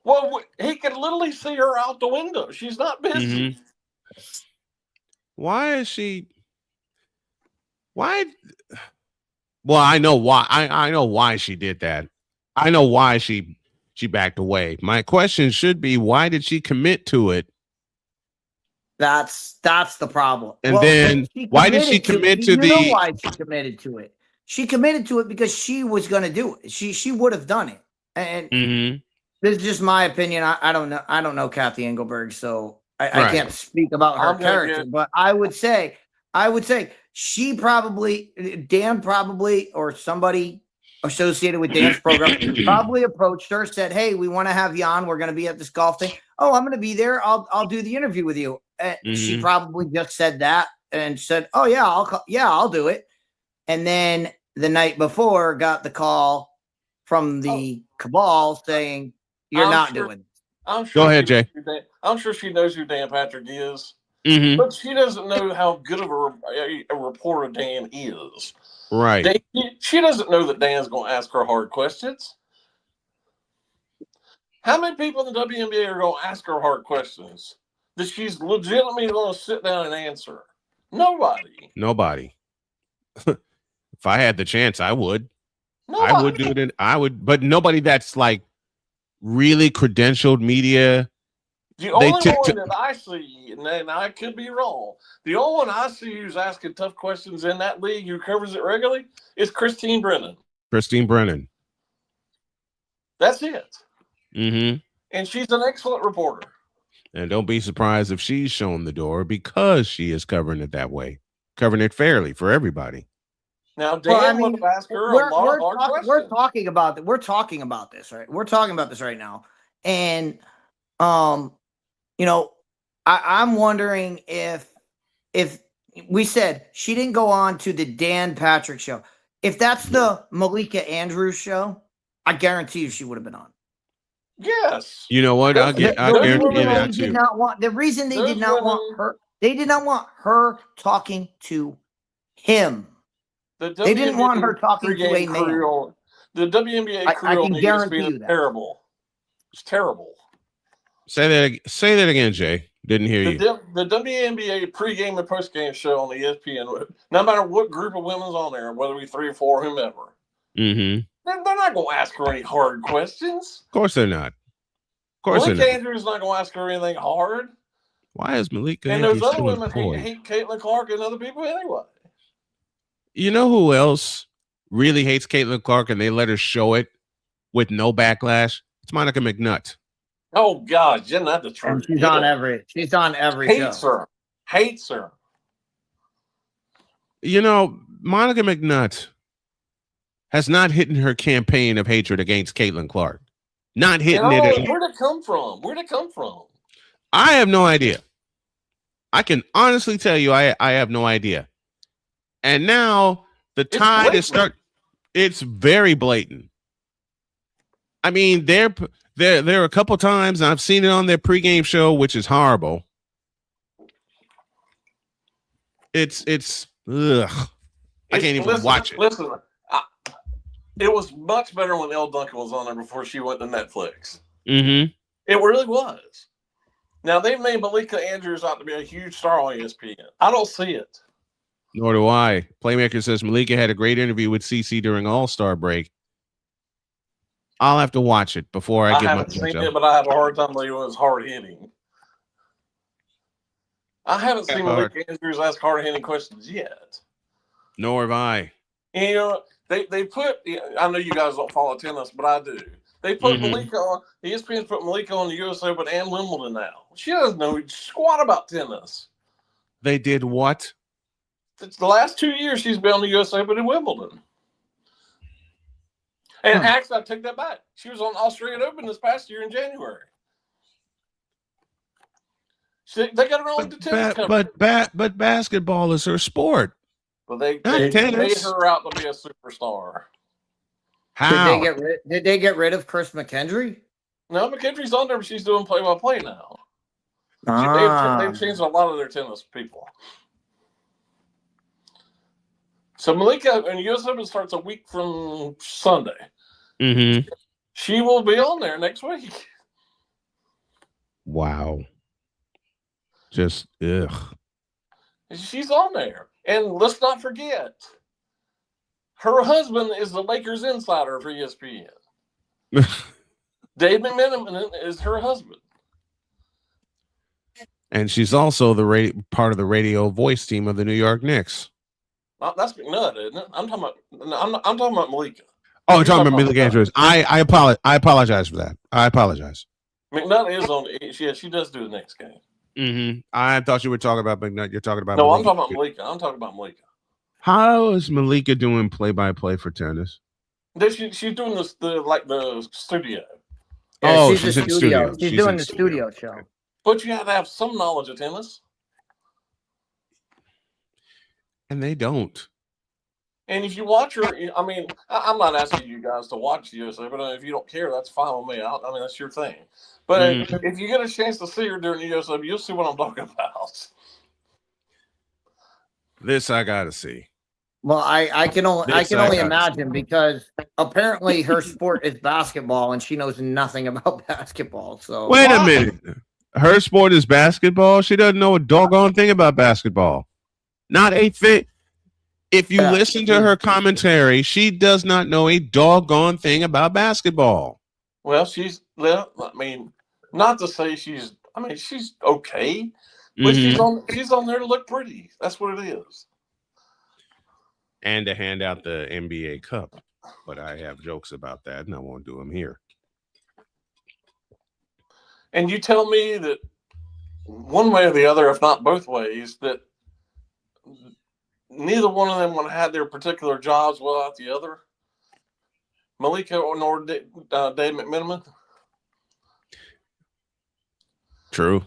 Well, he could literally see her out the window. She's not busy. Why is she? Why? Well, I know why. I know why she did that. I know why she backed away. My question should be, why did she commit to it? That's the problem. And then why did she commit to the? You know why she committed to it? She committed to it because she was going to do it. She would have done it. And this is just my opinion. I don't know. I don't know Kathy Engelberg, so I can't speak about her character. But I would say Dan probably, or somebody associated with Dan's program probably approached her, said, "Hey, we want to have you on. We're going to be at this golf thing. Oh, I'm going to be there. I'll do the interview with you." And she probably just said that and said, "Oh yeah, I'll do it." And then the night before got the call from the cabal saying, "You're not doing it." Go ahead, Jay. I'm sure she knows who Dan Patrick is, but she doesn't know how good of a reporter Dan is. Right. She doesn't know that Dan's going to ask her hard questions. How many people in the WNBA are going to ask her hard questions that she's legitimately going to sit down and answer? Nobody. If I had the chance, I would. Nobody. I would do it. But nobody that's like really credentialed media. The only one that I see, and I could be wrong, the only one I see who's asking tough questions in that league who covers it regularly is Christine Brennan. That's it. And she's an excellent reporter. And don't be surprised if she's shown the door, because she is covering it that way, covering it fairly for everybody. Now, Dan would have asked her a lot of hard questions. We're talking about this, right? We're talking about this right now. And, I'm wondering if we said she didn't go on to the Dan Patrick show. If that's the Malika Andrews show, I guarantee you she would have been on. Yes. You know what? I guarantee that too. The reason they did not want her, they did not want her talking to him. They didn't want her talking to a man. The WNBA crew I can guarantee you that. Terrible. It's terrible. Say that again, Jay. Didn't hear you. The WNBA pregame and postgame show on the ESPN, no matter what group of women's on there, whether it be 3 or 4, whomever, They're not going to ask her any hard questions. Of course they're not. Of course they're Malika not. Andrews not going to ask her anything hard. Why is Malika And Andrews those other still women employed? hate Caitlin Clark and other people anyway. You know who else really hates Caitlin Clark and they let her show it with no backlash? It's Monica McNutt. Oh God, isn't that the truth? She's on every Hates show. her. Hates her. You know, Monica McNutt has not hidden her campaign of hatred against Caitlin Clark. Not hitting it at all. Where'd it come from? Where'd it come from? I have no idea. I can honestly tell you I have no idea. And now the tide is it's very blatant. I mean, there are a couple times I've seen it on their pregame show, which is horrible. It's ugh. I can't even watch it. Listen, it was much better when Elle Duncan was on there before she went to Netflix. Mm-hmm. It really was. Now, they've made Malika Andrews out to be a huge star on ESPN. I don't see it. Nor do I. Playmaker says Malika had a great interview with CC during All-Star break. I'll have to watch it before I give my haven't seen it, but I have a hard time believing it was hard-hitting. I haven't seen Malika Andrews ask hard-hitting questions yet. Nor have I. And, you know, they put, I know you guys don't follow tennis, but I do. They put Malika on, ESPN's put Malika on the US Open and Wimbledon now. She doesn't know squat about tennis. They did what? It's the last 2 years she's been on the US Open and Wimbledon. And actually, I take that back. She was on the Australian Open this past year in January. They got her on the tennis company. But basketball is her sport. Well, they Not tennis. made her out to be a superstar. How? Did they get rid of Chris McKendry? No, McKendry's on there, but she's doing play-by-play now. They've changed a lot of their tennis people. So Malika, and US Open starts a week from Sunday. Mm-hmm. She will be on there next week. Wow. Just ugh. She's on there. And let's not forget, her husband is the Lakers insider for ESPN. Dave McMenamin is her husband. And she's also the part of the radio voice team of the New York Knicks. That's McNutt, isn't it? I'm talking about Malika. Oh, you're talking about Malika Andrews. I apologize for that. I apologize. McNutt is on. She does do the next game. Mm-hmm. I thought you were talking about McNutt. You're talking about Malika. I'm talking about Malika. How is Malika doing play-by-play for tennis? She's doing the studio. Yeah, she's in the studio. She's doing the studio show. But you have to have some knowledge of tennis. And they don't. And if you watch her, I mean, I'm not asking you guys to watch the USA, but if you don't care, that's fine with me. I mean, that's your thing. But if you get a chance to see her during the USA, you'll see what I'm talking about. This I gotta see. Well, I can only imagine because apparently her sport is basketball and she knows nothing about basketball. So wait a minute. Her sport is basketball. She doesn't know a doggone thing about basketball. Not a thing. If you listen to her commentary, she does not know a doggone thing about basketball. Well, I mean, not to say she's okay, but she's on there to look pretty. That's what it is. And to hand out the NBA Cup. But I have jokes about that, and I won't do them here. And you tell me that one way or the other, if not both ways, that neither one of them would have had their particular jobs without the other? Malika nor Dave McMenamin? True.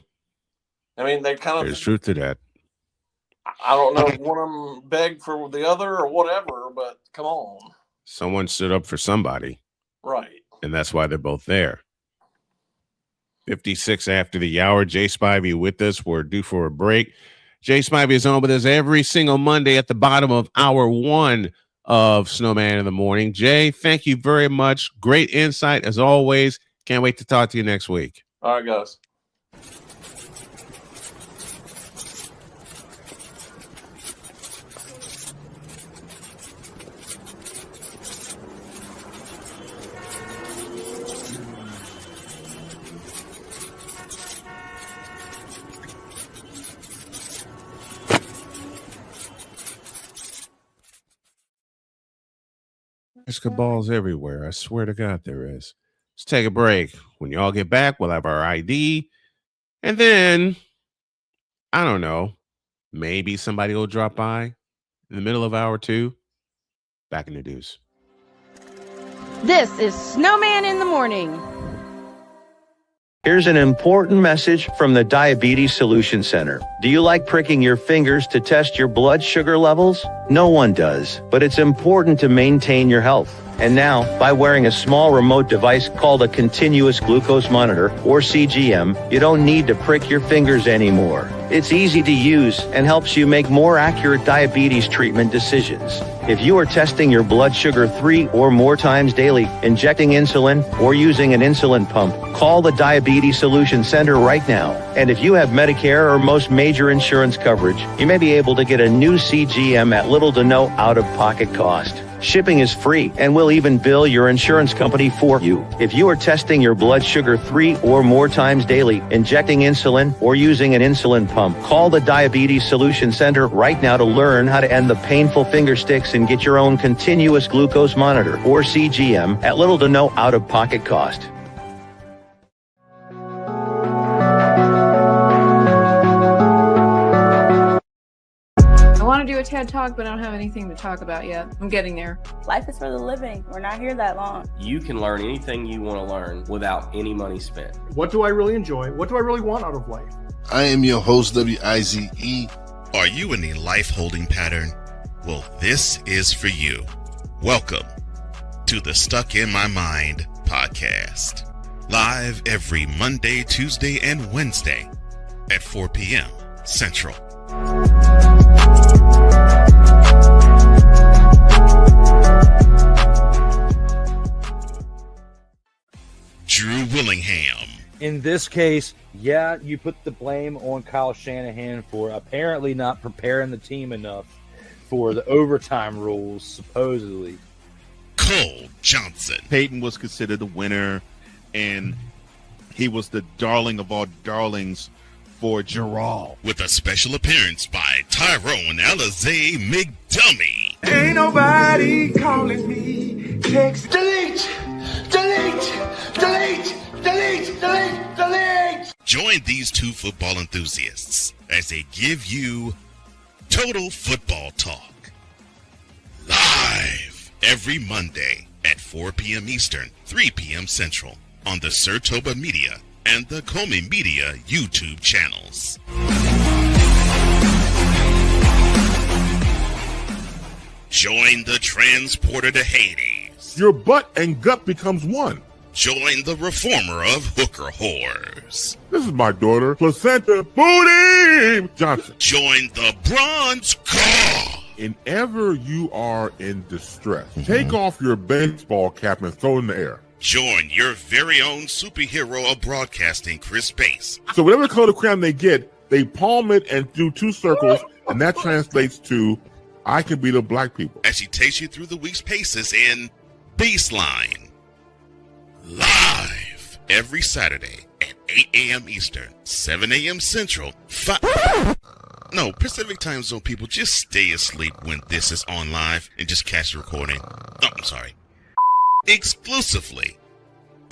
I mean, they kind of... There's truth to that. I don't know if one of them begged for the other or whatever, but come on. Someone stood up for somebody. Right. And that's why they're both there. 56 after the hour. Jay Spivey with us. We're due for a break. Jay Spivey is on with us every single Monday at the bottom of hour one of Snowman in the Morning. Jay, thank you very much. Great insight as always. Can't wait to talk to you next week. All right, guys. Basketballs everywhere. I swear to God there is. Let's take a break. When y'all get back, we'll have our ID. And then, I don't know, maybe somebody will drop by in the middle of hour 2. Back in the deuce. This is Snowman in the morning. Here's an important message from the Diabetes Solution Center. Do you like pricking your fingers to test your blood sugar levels? No one does, but it's important to maintain your health. And now, by wearing a small remote device called a continuous glucose monitor, or CGM, you don't need to prick your fingers anymore. It's easy to use and helps you make more accurate diabetes treatment decisions. If you are testing your blood sugar 3 or more times daily, injecting insulin, or using an insulin pump, call the Diabetes Solution Center right now. And if you have Medicare or most major insurance coverage, you may be able to get a new CGM at little to no out-of-pocket cost. Shipping is free and we'll even bill your insurance company for you. If you are testing your blood sugar 3 or more times daily, injecting insulin, or using an insulin pump, call the Diabetes Solution Center right now to learn how to end the painful finger sticks and get your own continuous glucose monitor, or CGM, at little to no out-of-pocket cost. I want to do a TED Talk, but I don't have anything to talk about yet. I'm getting there. Life is for the living. We're not here that long. You can learn anything you want to learn without any money spent. What do I really enjoy? What do I really want out of life? I am your host, WIZE. Are you in a life holding pattern? Well, this is for you. Welcome to the Stuck in My Mind podcast. Live every Monday, Tuesday, and Wednesday at 4 p.m. Central. Drew Willingham. In this case, yeah, you put the blame on Kyle Shanahan for apparently not preparing the team enough for the overtime rules, supposedly. Cole Johnson. Peyton was considered the winner, and he was the darling of all darlings for Gerald. With a special appearance by Tyrone Alizé McDummy. Ain't nobody calling me. Text delete, delete, delete, delete, delete, delete. Join these two football enthusiasts as they give you total football talk. Live every Monday at 4 p.m. Eastern, 3 p.m. Central on the Sertoba Media and the Comey Media YouTube channels. Join the transporter to Hades. Your butt and gut becomes one. Join the reformer of hooker whores. This is my daughter, Placenta Booty Johnson. Join the bronze car. Whenever you are in distress, take off your baseball cap and throw it in the air. Join your very own superhero of broadcasting, Chris Bass. So whatever color crayon they get, they palm it and do 2 circles, and that translates to, I can beat up black people. As she takes you through the week's paces in Baseline. Live every Saturday at 8 a.m. Eastern, 7 a.m. Central, Pacific Time Zone people, just stay asleep when this is on live and just catch the recording. Oh, I'm sorry. Exclusively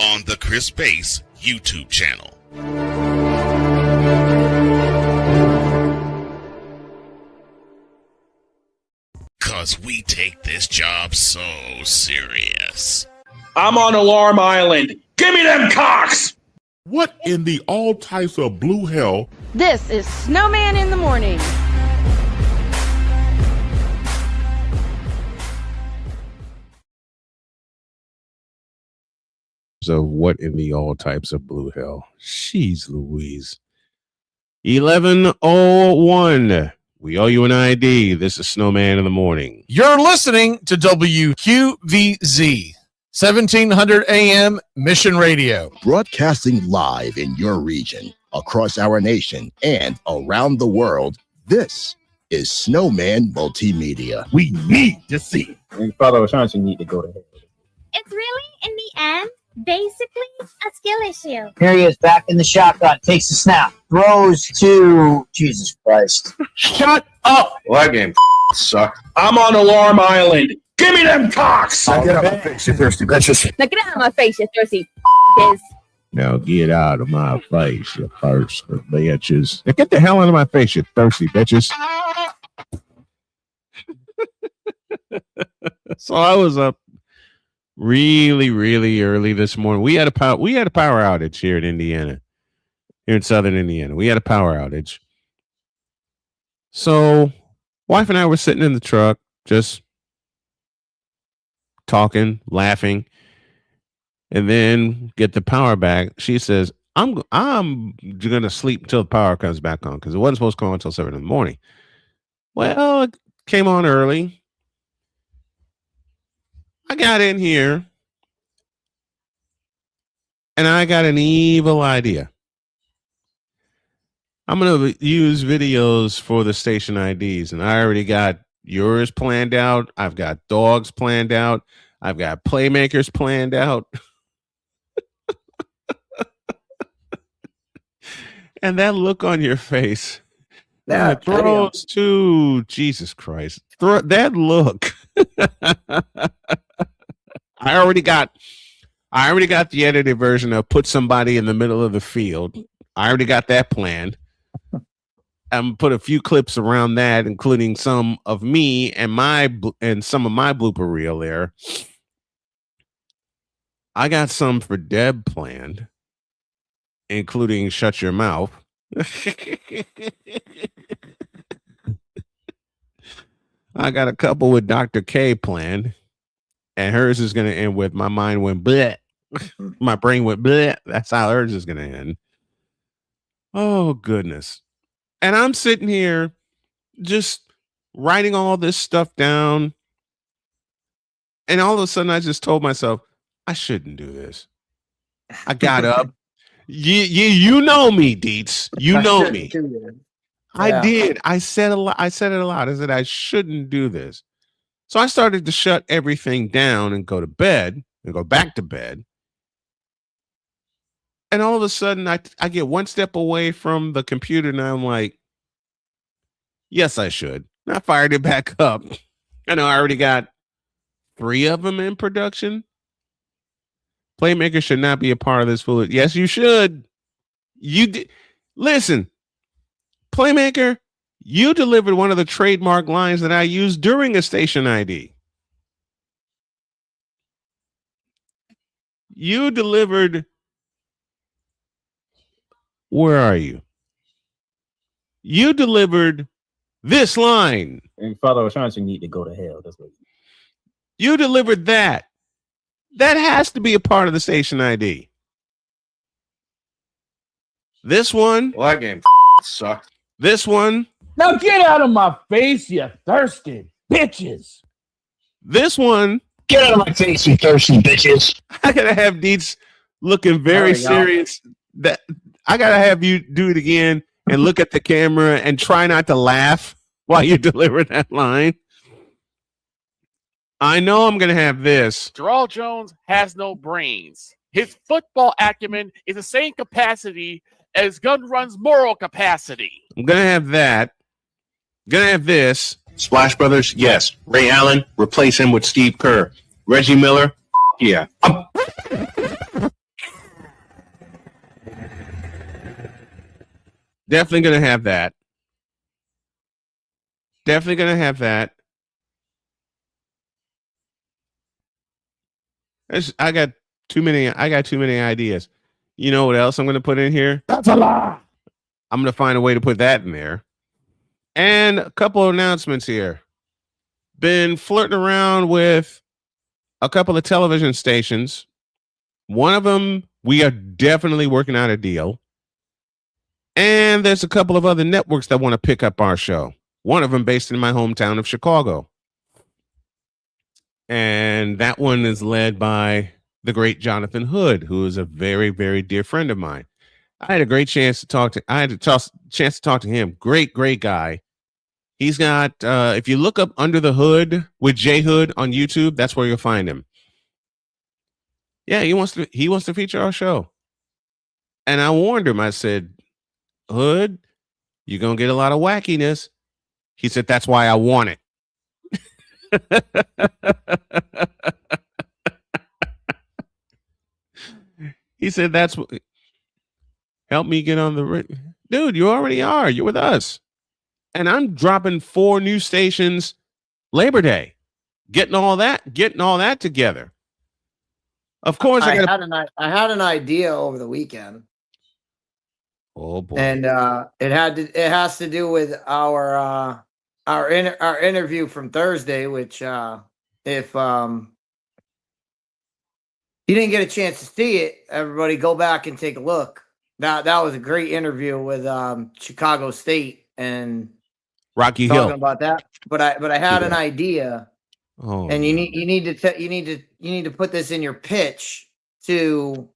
on the Chris Bass YouTube channel. Cause we take this job so serious. I'm on Alarm Island. Give me them cocks! What in the all types of blue hell? This is Snowman in the morning. Of what in the all types of blue hell? Jeez Louise. 11:01. We owe you an ID. This is Snowman in the morning. You're listening to WQVZ, 1700 AM Mission Radio. Broadcasting live in your region, across our nation, and around the world, this is Snowman Multimedia. We need to see. And Father Assurance, you need to go to hell. It's really, in the end, basically a skill issue. Here he is back in the shotgun, takes a snap, throws to Jesus Christ. Shut up! Well, that game sucked. I'm on Alarm Island. Give me them cocks! Now get out of my face, you thirsty bitches. Now get out of my face, you thirsty biz. Now get out of my face, you thirsty bitches. Now get the hell out of my face, you thirsty bitches. So I was up really, really early this morning. We had a power outage here in Indiana, here in Southern Indiana. We had a power outage. So wife and I were sitting in the truck, just talking, laughing, and then get the power back. She says, I'm going to sleep until the power comes back on because it wasn't supposed to come on until 7 a.m. Well, it came on early. I got in here and I got an evil idea. I'm going to use videos for the station IDs, and I already got yours planned out. I've got dogs planned out. I've got playmakers planned out. And that look on your face throws to Jesus Christ. That look. I already got the edited version of put somebody in the middle of the field. I already got that planned. I'm put a few clips around that, including some of me and some of my blooper reel there. I got some for Deb planned, including shut your mouth. I got a couple with Dr. K planned, and hers is going to end with my mind went bleh. My brain went bleh. That's how hers is going to end. Oh, goodness. And I'm sitting here just writing all this stuff down. And all of a sudden, I just told myself, I shouldn't do this. I got up. You know me, Deets. You know me. I did. I said it a lot. I said I shouldn't do this. So I started to shut everything down and go to bed and go back to bed. And all of a sudden, I get one step away from the computer and I'm like, yes, I should. And I fired it back up. I know I already got 3 of them in production. Playmaker should not be a part of this foolish. Yes, you should. Listen, Playmaker, you delivered one of the trademark lines that I used during a station ID. You delivered. Where are you? You delivered this line. And Father O'Shaughnessy need to go to hell. That's what you delivered that. That has to be a part of the station ID. This one. Well, that game sucked. This one. Now get out of my face, you thirsty bitches. This one. Get out of my face, you thirsty bitches. I gotta have Deets looking very serious. That I gotta have you do it again and look at the camera and try not to laugh while you deliver that line. I know I'm going to have this. Jarrell Jones has no brains. His football acumen is the same capacity as Gun Run's moral capacity. I'm going to have that. Going to have this. Splash Brothers, yes. Ray Allen, replace him with Steve Kerr. Reggie Miller, yeah. Definitely going to have that. Definitely going to have that. I got too many ideas. You know what else I'm going to put in here? That's a lie. I'm going to find a way to put that in there. And a couple of announcements here. Been flirting around with a couple of television stations. One of them, we are definitely working out a deal. And there's a couple of other networks that want to pick up our show. One of them based in my hometown of Chicago. And that one is led by the great Jonathan Hood, who is a very, very dear friend of mine. I had a chance to talk to him. Great guy. He's got, if you look up Under the Hood with J Hood on YouTube, that's where you'll find him. Yeah, he wants to feature our show. And I warned him, I said, Hood, you're going to get a lot of wackiness. He said, that's why I want it. He said, "That's what help me get on the dude. You already are. You're with us, and I'm dropping 4 new stations Labor Day, getting all that together. Of course, I had an idea over the weekend. Oh boy! And it has to do with our interview from Thursday, which if you didn't get a chance to see it, everybody go back and take a look. That was a great interview with Chicago State and Rocky talking Hill about that. But I had an idea. Oh, and you need to put this in your pitch to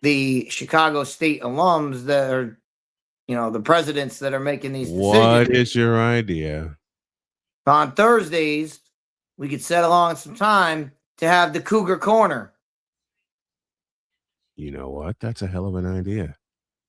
the Chicago State alums that are, the presidents that are making these decisions. What is your idea? On Thursdays, we could set along some time to have the Cougar Corner. You know what? That's a hell of an idea.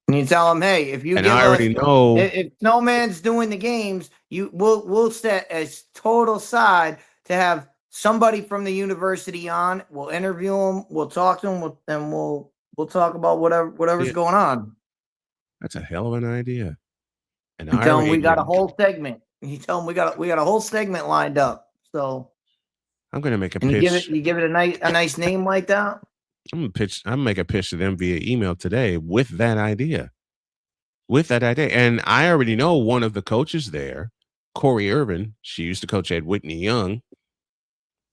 And you tell them, hey, if you and I already know if Snowman's doing the games, we'll set a total side to have somebody from the university on. We'll interview them. We'll talk to them, and we'll talk about whatever's going on. That's a hell of an idea. And you tell them we got a whole segment. You tell them we got a whole segment lined up. So I'm gonna make a pitch. You give it a nice name like that. I'm gonna make a pitch to them via email today with that idea. And I already know one of the coaches there, Corey Irvin. She used to coach at Whitney Young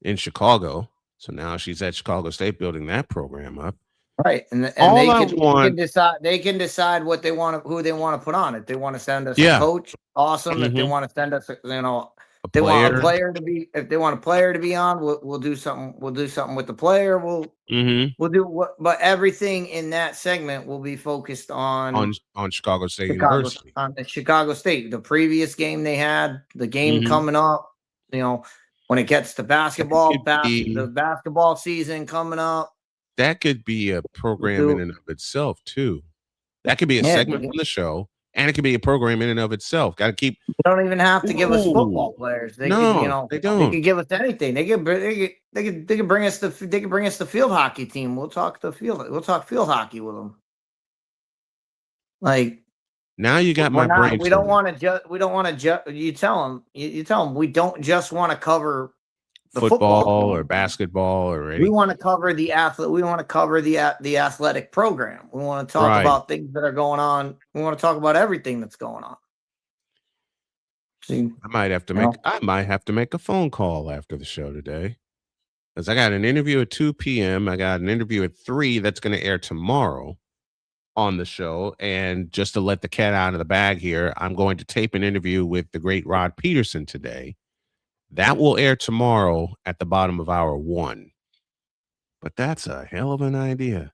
in Chicago. So now she's at Chicago State building that program up. Right. And they can decide what they want who they want to put on it. They want to send us a coach. Awesome. If they want to send us, if they want a player to be on, we'll do something. We'll do something with the player. We'll do but everything in that segment will be focused on Chicago State University. On the Chicago State. The previous game they had, the game coming up, when it gets to basketball, the basketball season coming up. That could be a program in and of itself too. That could be a segment from the show. And it could be a program in and of itself. Got to keep. You don't even have to give us football players. They don't. They could give us anything. They could bring us the field hockey team. We'll talk field hockey with them. Like now, you got my brain. We don't want to. You tell them. You tell them we don't just want to cover the football or basketball or anything. We want to cover the athlete. We want to cover the athletic program. We want to talk about things that are going on. We want to talk about everything that's going on. See, I might have to make a phone call after the show today, because I got an interview at 2 p.m. I got an interview at 3 that's going to air tomorrow on the show. And just to let the cat out of the bag here, I'm going to tape an interview with the great Rod Peterson today. That will air tomorrow at the bottom of hour 1. But that's a hell of an idea.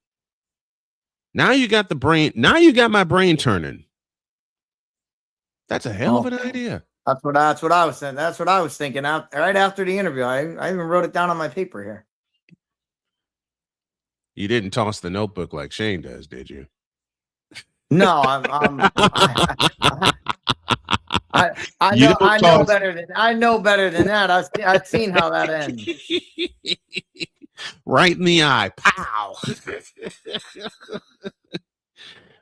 Now you got the brain. Now you got my brain turning. That's a hell of an idea. That's what I was saying. That's what I was thinking right after the interview. I even wrote it down on my paper here. You didn't toss the notebook like Shane does, did you? No, I know better than that. I've seen how that ends. Right in the eye. Pow.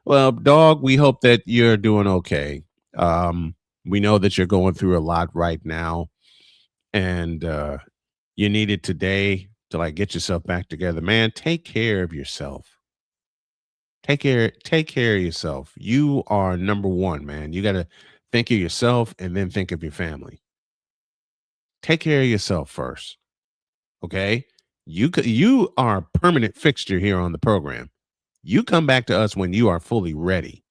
Well, dog, we hope that you're doing okay. We know that you're going through a lot right now, and you need it today to get yourself back together. Man, take care of yourself. Take care of yourself. You are number one, man. You got to think of yourself and then think of your family. Take care of yourself first. Okay? You are a permanent fixture here on the program. You come back to us when you are fully ready.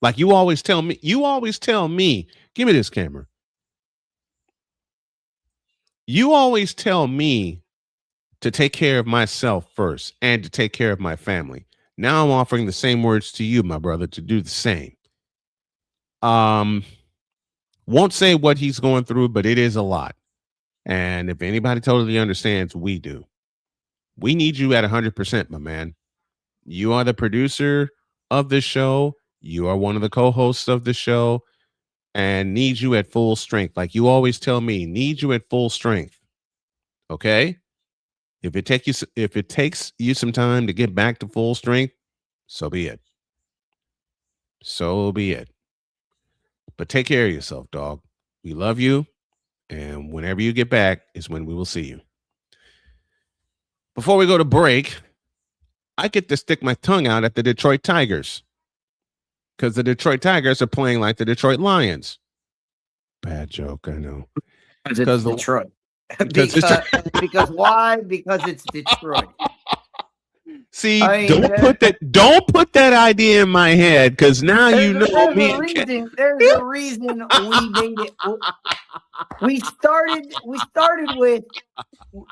Like you always tell me, give me this camera. You always tell me to take care of myself first and to take care of my family. Now I'm offering the same words to you, my brother, to do the same. Won't say what he's going through, but it is a lot. And if anybody totally understands, we do. We need you at 100%, my man. You are the producer of this show. You are one of the co-hosts of the show, and need you at full strength. Like you always tell me, need you at full strength. Okay? If it takes you some time to get back to full strength, so be it. So be it. But take care of yourself, dog. We love you. And whenever you get back is when we will see you. Before we go to break, I get to stick my tongue out at the Detroit Tigers. Because the Detroit Tigers are playing like the Detroit Lions. Bad joke, I know. Because it's Detroit. Because why? Because it's Detroit. See, don't put that idea in my head, because now you know me. There's a reason we made it. We started with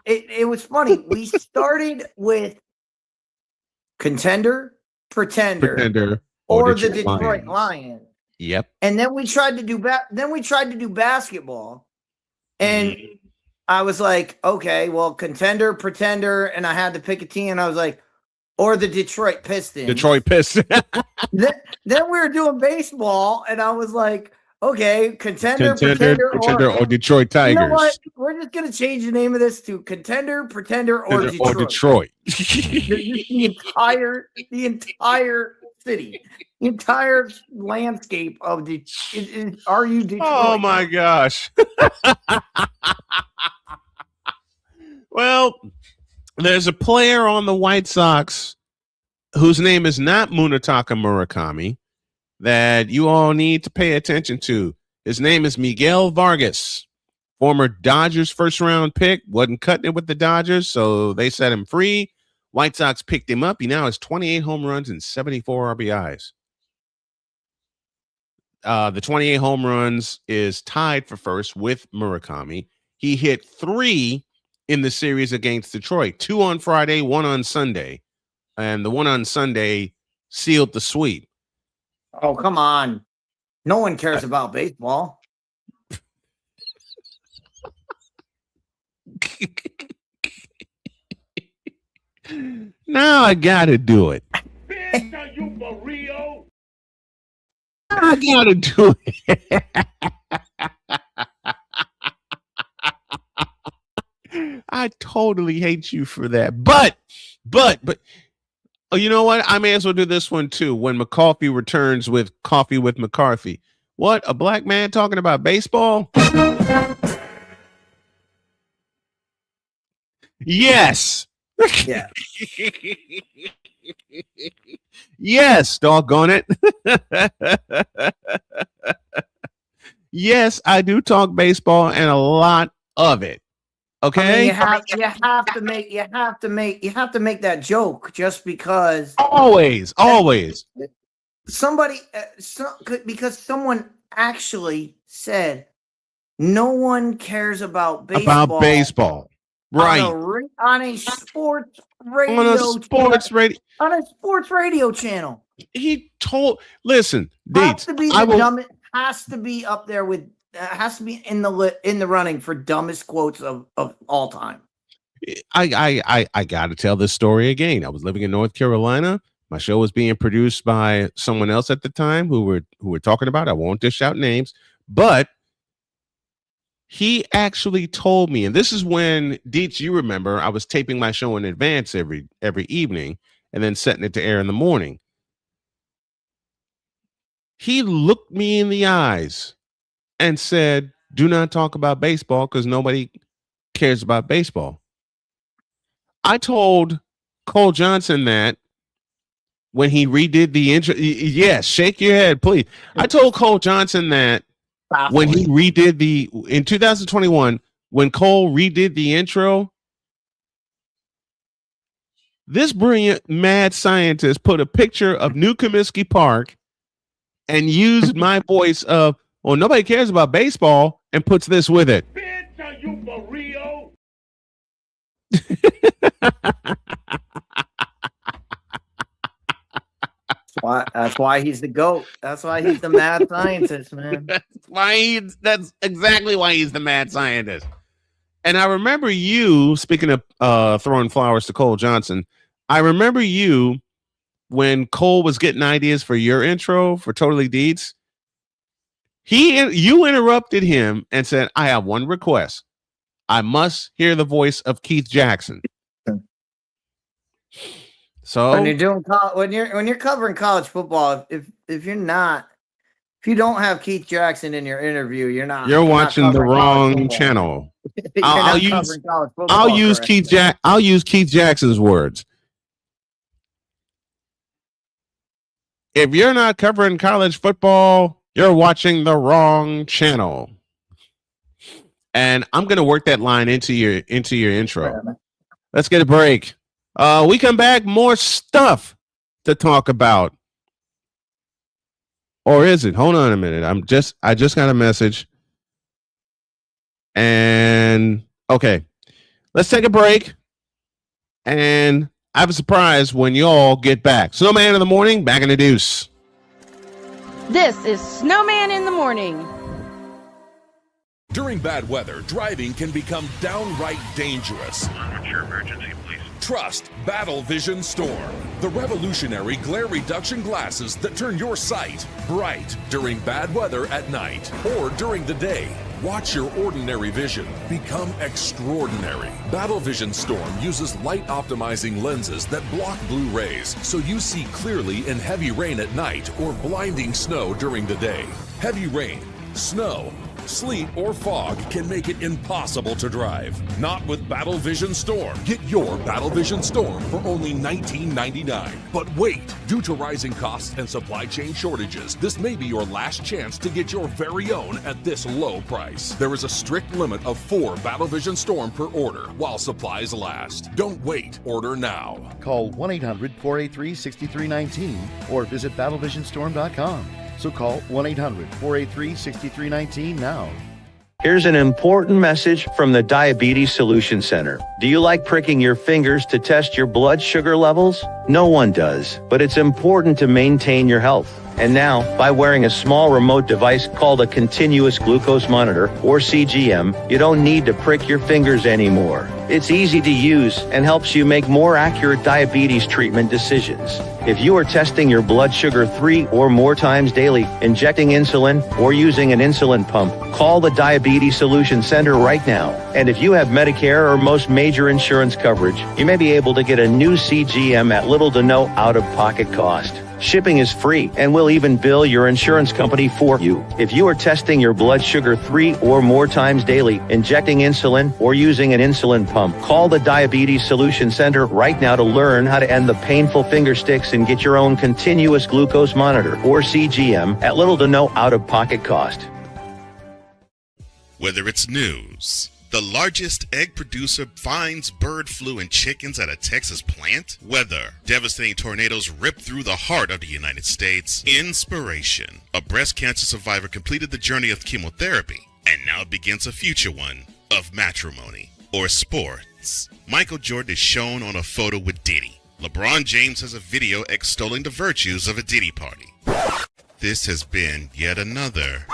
it was funny. We started with contender, pretender, or the Detroit Lions. Yep. And then we tried to do basketball. And I was like, okay, well, contender, pretender, and I had to pick a team, and I was like, or the Detroit Pistons. then we were doing baseball, and I was like, okay, contender, pretender, or Detroit Tigers. You know what? We're just gonna change the name of this to contender, pretender, or Detroit. the entire city, the entire landscape of are you Detroit? Oh my gosh. Well, there's a player on the White Sox whose name is not Munetaka Murakami that you all need to pay attention to. His name is Miguel Vargas, former Dodgers first-round pick. Wasn't cutting it with the Dodgers, so they set him free. White Sox picked him up. He now has 28 home runs and 74 RBIs. The 28 home runs is tied for first with Murakami. He hit 3 in the series against Detroit, 2 on Friday, 1 on Sunday. And the 1 on Sunday sealed the sweep. Oh, come on. No one cares about baseball. Now I got to do it. Bitch, are you for real? I got to do it. I totally hate you for that. But, oh, you know what? I may as well do this one too. When McCarthy returns with Coffee with McCarthy. What? A black man talking about baseball? Yes. Yeah. Yes, doggone it. Yes, I do talk baseball and a lot of it. Okay. I mean, you have to make that joke just because. Always. Somebody, because someone actually said no one cares about baseball. About baseball, right? On a sports radio. On a sports radio channel. He told. Listen, has to be up there with. Has to be in the running for dumbest quotes of all time. I got to tell this story again. I was living in North Carolina. My show was being produced by someone else at the time who were talking about. I won't dish out names, but he actually told me, and this is when Deets, you remember, I was taping my show in advance every evening and then setting it to air in the morning. He looked me in the eyes and said, do not talk about baseball because nobody cares about baseball. I told Cole Johnson that when he redid the intro. Yes, shake your head, please. I told Cole Johnson that when he redid in 2021, when Cole redid the intro, this brilliant mad scientist put a picture of New Comiskey Park and used my voice of, well, nobody cares about baseball, and puts this with it. Bitch, are you for real? That's why he's the GOAT. That's why he's the mad scientist, man. That's exactly why he's the mad scientist. And I remember you, speaking of throwing flowers to Cole Johnson, I remember you when Cole was getting ideas for your intro for Totally Deeds. You interrupted him and said, I have one request. I must hear the voice of Keith Jackson. So when you're doing when you're covering college football, if you don't have Keith Jackson in your interview, you're watching the wrong channel. I'll use Keith Jackson's words. If you're not covering college football, you're watching the wrong channel. And I'm going to work that line into your intro. Let's get a break. We come back, more stuff to talk about. Or is it? Hold on a minute. I just got a message. And okay. Let's take a break. And I have a surprise when y'all get back. Snowman in the morning, back in the deuce. This is Snowman in the morning. During bad weather, driving can become downright dangerous. What's your emergency, please? Trust Battle Vision Storm, the revolutionary glare reduction glasses that turn your sight bright during bad weather at night or during the day. Watch your ordinary vision become extraordinary. Battle Vision Storm uses light optimizing lenses that block blue rays so you see clearly in heavy rain at night or blinding snow during the day. Heavy rain, snow, sleet, or fog can make it impossible to drive. Not with Battle Vision Storm. Get your Battle Vision Storm for only $19.99. But wait, due to rising costs and supply chain shortages, this may be your last chance to get your very own at this low price. There is a strict limit of 4 Battle Vision Storm per order while supplies last. Don't wait, order now. Call 1-800-483-6319 or visit battlevisionstorm.com. So call 1-800-483-6319 now. Here's an important message from the Diabetes Solution Center. Do you like pricking your fingers to test your blood sugar levels? No one does, but it's important to maintain your health. And now, by wearing a small remote device called a continuous glucose monitor, or CGM, you don't need to prick your fingers anymore. It's easy to use and helps you make more accurate diabetes treatment decisions. If you are testing your blood sugar 3 or more times daily, injecting insulin, or using an insulin pump, call the Diabetes Solution Center right now. And if you have Medicare or most major insurance coverage, you may be able to get a new CGM at little to no out-of-pocket cost. Shipping is free, and we'll even bill your insurance company for you. If you are testing your blood sugar 3 or more times daily, injecting insulin, or using an insulin pump, call the Diabetes Solution Center right now to learn how to end the painful finger sticks and get your own continuous glucose monitor, or CGM, at little to no out-of-pocket cost. Whether it's news, the largest egg producer finds bird flu in chickens at a Texas plant, weather, devastating tornadoes rip through the heart of the United States, inspiration, a breast cancer survivor completed the journey of chemotherapy, and now begins a future one of matrimony, or sports. Michael Jordan is shown on a photo with Diddy. LeBron James has a video extolling the virtues of a Diddy party. This has been yet another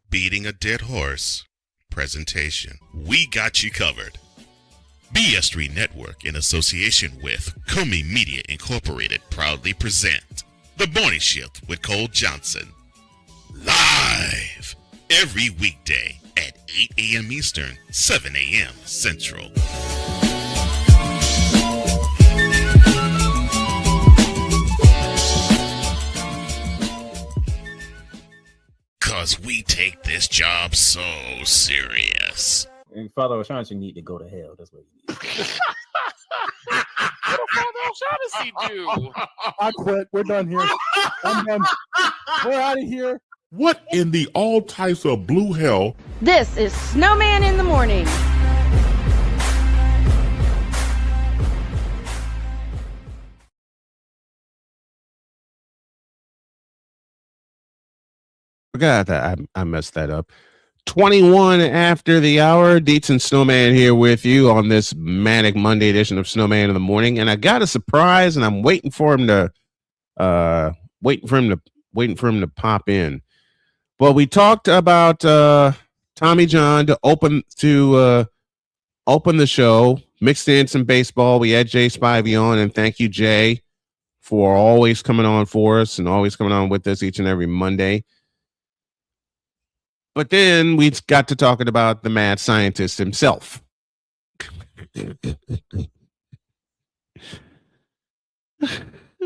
beating a dead horse presentation. We got you covered. BS3 Network, in association with Comey Media Incorporated, proudly present The Morning Shift with Cole Johnson. Live every weekday at 8 a.m. Eastern, 7 a.m. Central. Because we take this job so serious. And Father O'Shaughnessy need to go to hell. That's what he needs. What did Father O'Shaughnessy do? I quit. We're done here. I'm done. We're out of here. What in the all types of blue hell? This is Snowman in the morning. Forgot that I messed that up. 21 after the hour. Deets and Snowman here with you on this manic Monday edition of Snowman in the morning, and I got a surprise, and I'm waiting for him to pop in. Well, we talked about Tommy John to open the show. Mixed in some baseball. We had Jay Spivey on, and thank you, Jay, for always coming on for us and always coming on with us each and every Monday. But then we got to talking about the mad scientist himself.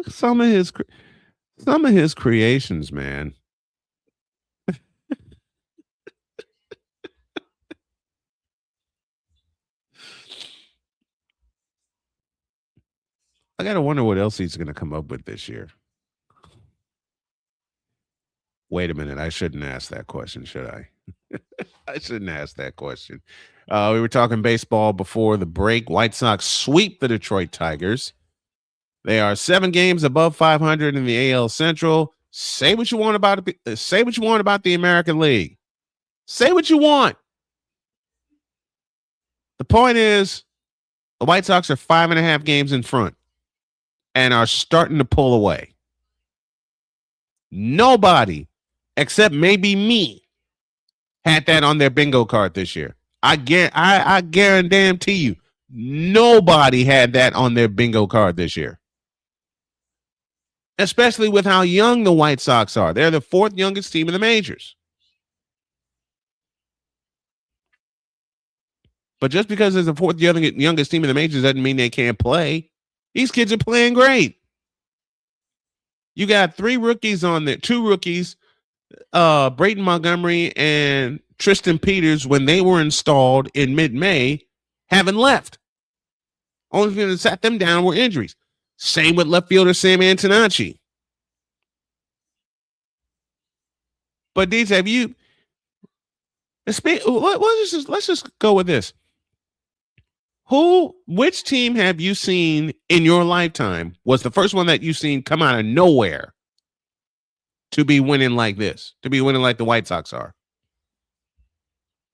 Some of his creations, man. I gotta wonder what else he's gonna come up with this year. Wait a minute, I shouldn't ask that question, should I? I shouldn't ask that question. We were talking baseball before the break. White Sox sweep the Detroit Tigers. They are 7 games above 500 in the AL Central. Say what you want about it. Say what you want about the American League. Say what you want. The point is, the White Sox are 5.5 games in front and are starting to pull away. Nobody, except maybe me, had that on their bingo card this year. I guarantee you, nobody had that on their bingo card this year. Especially with how young the White Sox are. They're the 4th youngest team in the majors. But just because there's the 4th youngest team in the majors doesn't mean they can't play. These kids are playing great. You got 3 rookies on there, 2 rookies, Brayton Montgomery and Tristan Peters, when they were installed in mid-May, haven't left. Only thing that sat them down were injuries. Same with left fielder Sam Antonacci. But these have you? Let's just go with this. Which team have you seen in your lifetime was the first one that you've seen come out of nowhere to be winning like this, to be winning like the White Sox are?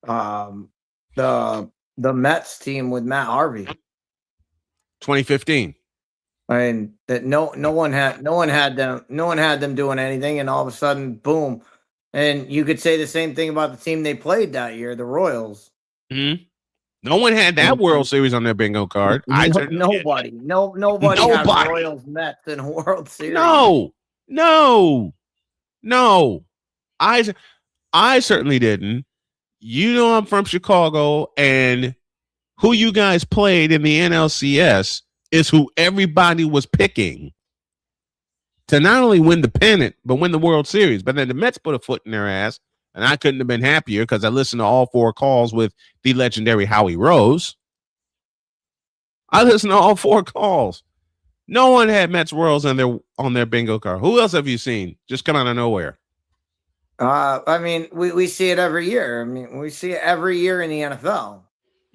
The Mets team with Matt Harvey, 2015. I mean, that no one had them doing anything, and all of a sudden, boom! And you could say the same thing about the team they played that year, the Royals. Mm-hmm. No one had that World Series on their bingo card. Nobody had Royals, Mets, and World Series. No. I certainly didn't. You know, I'm from Chicago, and who you guys played in the NLCS is who everybody was picking to not only win the pennant, but win the World Series. But then the Mets put a foot in their ass, and I couldn't have been happier because I listened to all 4 calls with the legendary Howie Rose. I listened to all 4 calls. No one had Mets Royals on their bingo card. Who else have you seen just come out of nowhere? I mean, we see it every year. I mean, we see it every year in the NFL.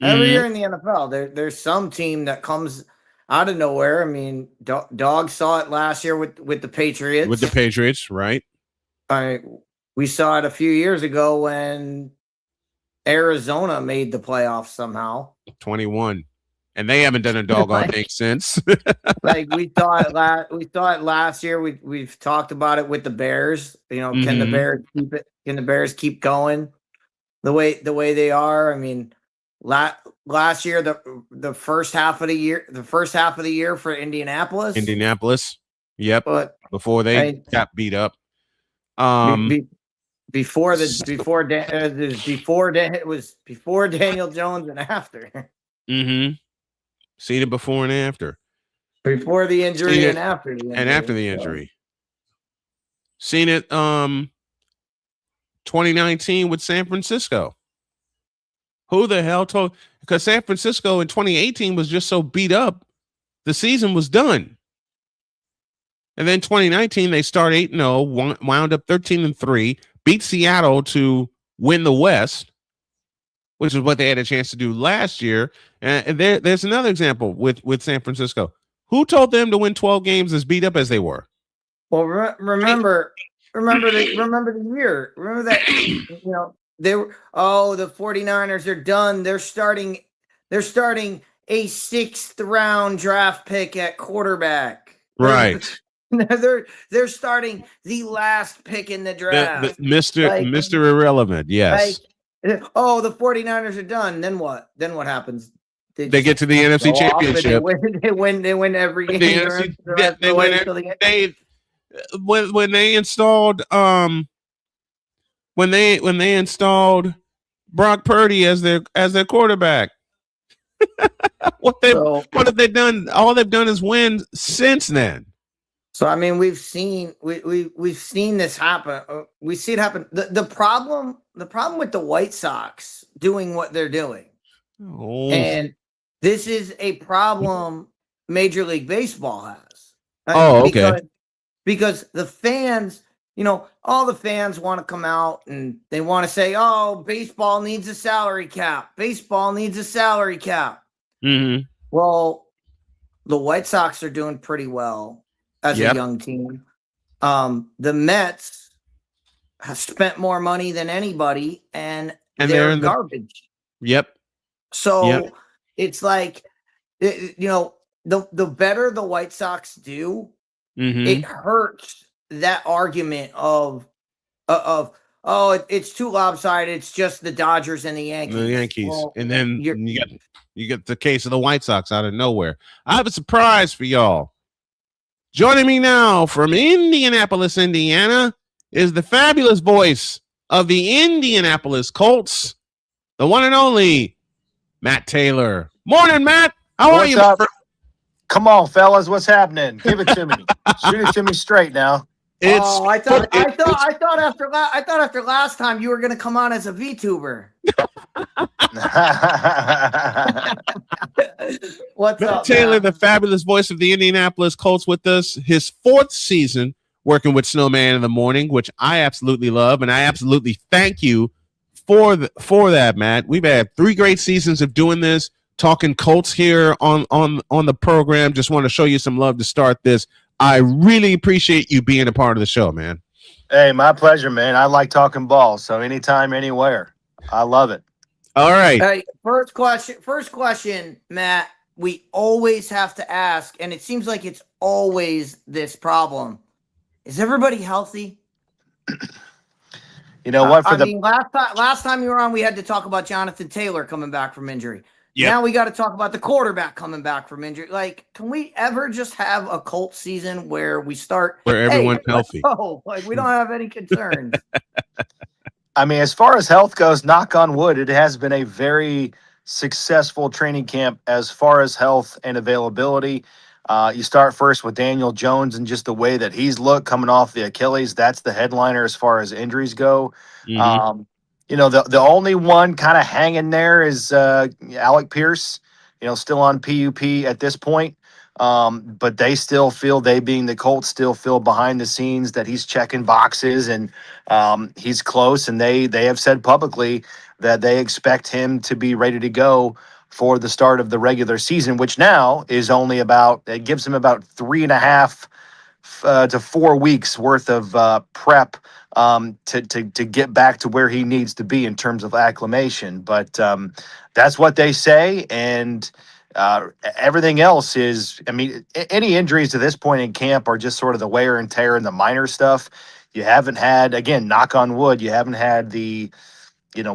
Every year in the NFL, there's some team that comes out of nowhere. I mean, Dog saw it last year with the Patriots. With the Patriots, right? We saw it a few years ago when Arizona made the playoffs somehow. 21. And they haven't done a doggone thing since. Like we saw it last year. We've talked about it with the Bears. You know, can the Bears keep it? Can the Bears keep going the way they are? I mean, last year the first half of the year for Indianapolis. Yep. But before they got beat up. Before Daniel Jones and after. Mm-hmm. Seen it before and after. Before the injury and after the injury. And after the injury. Seen it 2019 with San Francisco. Who the hell told? Because San Francisco in 2018 was just so beat up, the season was done. And then 2019, they start 8-0, wound up 13-3, beat Seattle to win the West, which is what they had a chance to do last year. And there's another example with San Francisco. Who told them to win 12 games as beat up as they were? Well, remember the year. Remember that, you know, they were, the 49ers are done. They're starting a 6th round draft pick at quarterback. Right. They're starting the last pick in the draft. Mr. Irrelevant, yes. The 49ers are done. Then what? Then what happens? They get to the NFC Championship. They win every game. When they installed when they installed Brock Purdy as their quarterback. What have they done? All they've done is win since then. So I mean, we've seen this happen. We see it happen. The problem with the White Sox doing what they're doing, and this is a problem Major League Baseball has. Because the fans, all the fans want to come out and they want to say, "Oh, baseball needs a salary cap. Baseball needs a salary cap." Mm-hmm. Well, the White Sox are doing pretty well as a young team. The Mets have spent more money than anybody, and they're garbage. Yep. So it's like, the better the White Sox do, it hurts that argument of it's too lopsided. It's just the Dodgers and the Yankees. Well, and then you get the case of the White Sox out of nowhere. I have a surprise for y'all. Joining me now from Indianapolis, Indiana, is the fabulous voice of the Indianapolis Colts, the one and only Matt Taylor. Morning, Matt. How are you? Come on, fellas. What's happening? Give it to me. Shoot it to me straight now. I thought after last time you were going to come on as a VTuber. What's Matt up, Taylor, man? the fabulous voice of the Indianapolis Colts, with us. His 4th season working with Snowman in the morning, which I absolutely love, and I absolutely thank you for that, Matt. We've had 3 great seasons of doing this, talking Colts here on the program. Just want to show you some love to start this. I really appreciate you being a part of the show, man. Hey, my pleasure, man. I like talking ball, so anytime, anywhere. I love it. All right. Hey, first question, Matt. We always have to ask, and it seems like it's always this problem. Is everybody healthy? You know what? Last time you were on, we had to talk about Jonathan Taylor coming back from injury. Yep. Now we got to talk about the quarterback coming back from injury. Like, can we ever just have a Colt season where we start where everyone's healthy? Oh, like we don't have any concerns. I mean, as far as health goes, knock on wood, it has been a very successful training camp as far as health and availability. You start first with Daniel Jones and just the way that he's looked coming off the Achilles. That's the headliner as far as injuries go. Mm-hmm. The only one kind of hanging there is Alec Pierce, still on PUP at this point. But they still feel, they being the Colts, still feel behind the scenes that he's checking boxes and he's close. And they have said publicly that they expect him to be ready to go for the start of the regular season, which now is only it gives him about 3.5 to 4 weeks worth of prep to get back to where he needs to be in terms of acclimation. But that's what they say. And everything else is, any injuries to this point in camp are just sort of the wear and tear and the minor stuff. You haven't had, again, knock on wood, you haven't had the,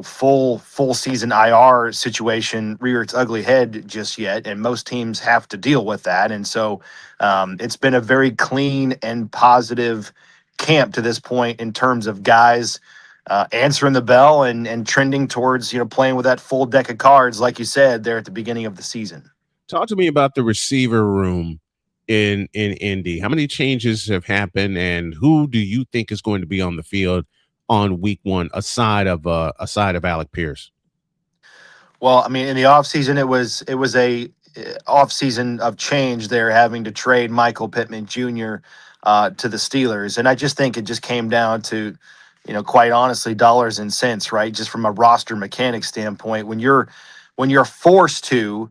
full season IR situation rear its ugly head just yet. And most teams have to deal with that. And so it's been a very clean and positive camp to this point in terms of guys answering the bell and trending towards, playing with that full deck of cards, like you said, there at the beginning of the season. Talk to me about the receiver room in Indy. How many changes have happened, and who do you think is going to be on the field on week 1 aside of Alec Pierce? Well, in the offseason, it was a offseason of change. They're having to trade Michael Pittman Jr. To the Steelers. And I just think it just came down to, quite honestly, dollars and cents, right? Just from a roster mechanic standpoint, when you're forced to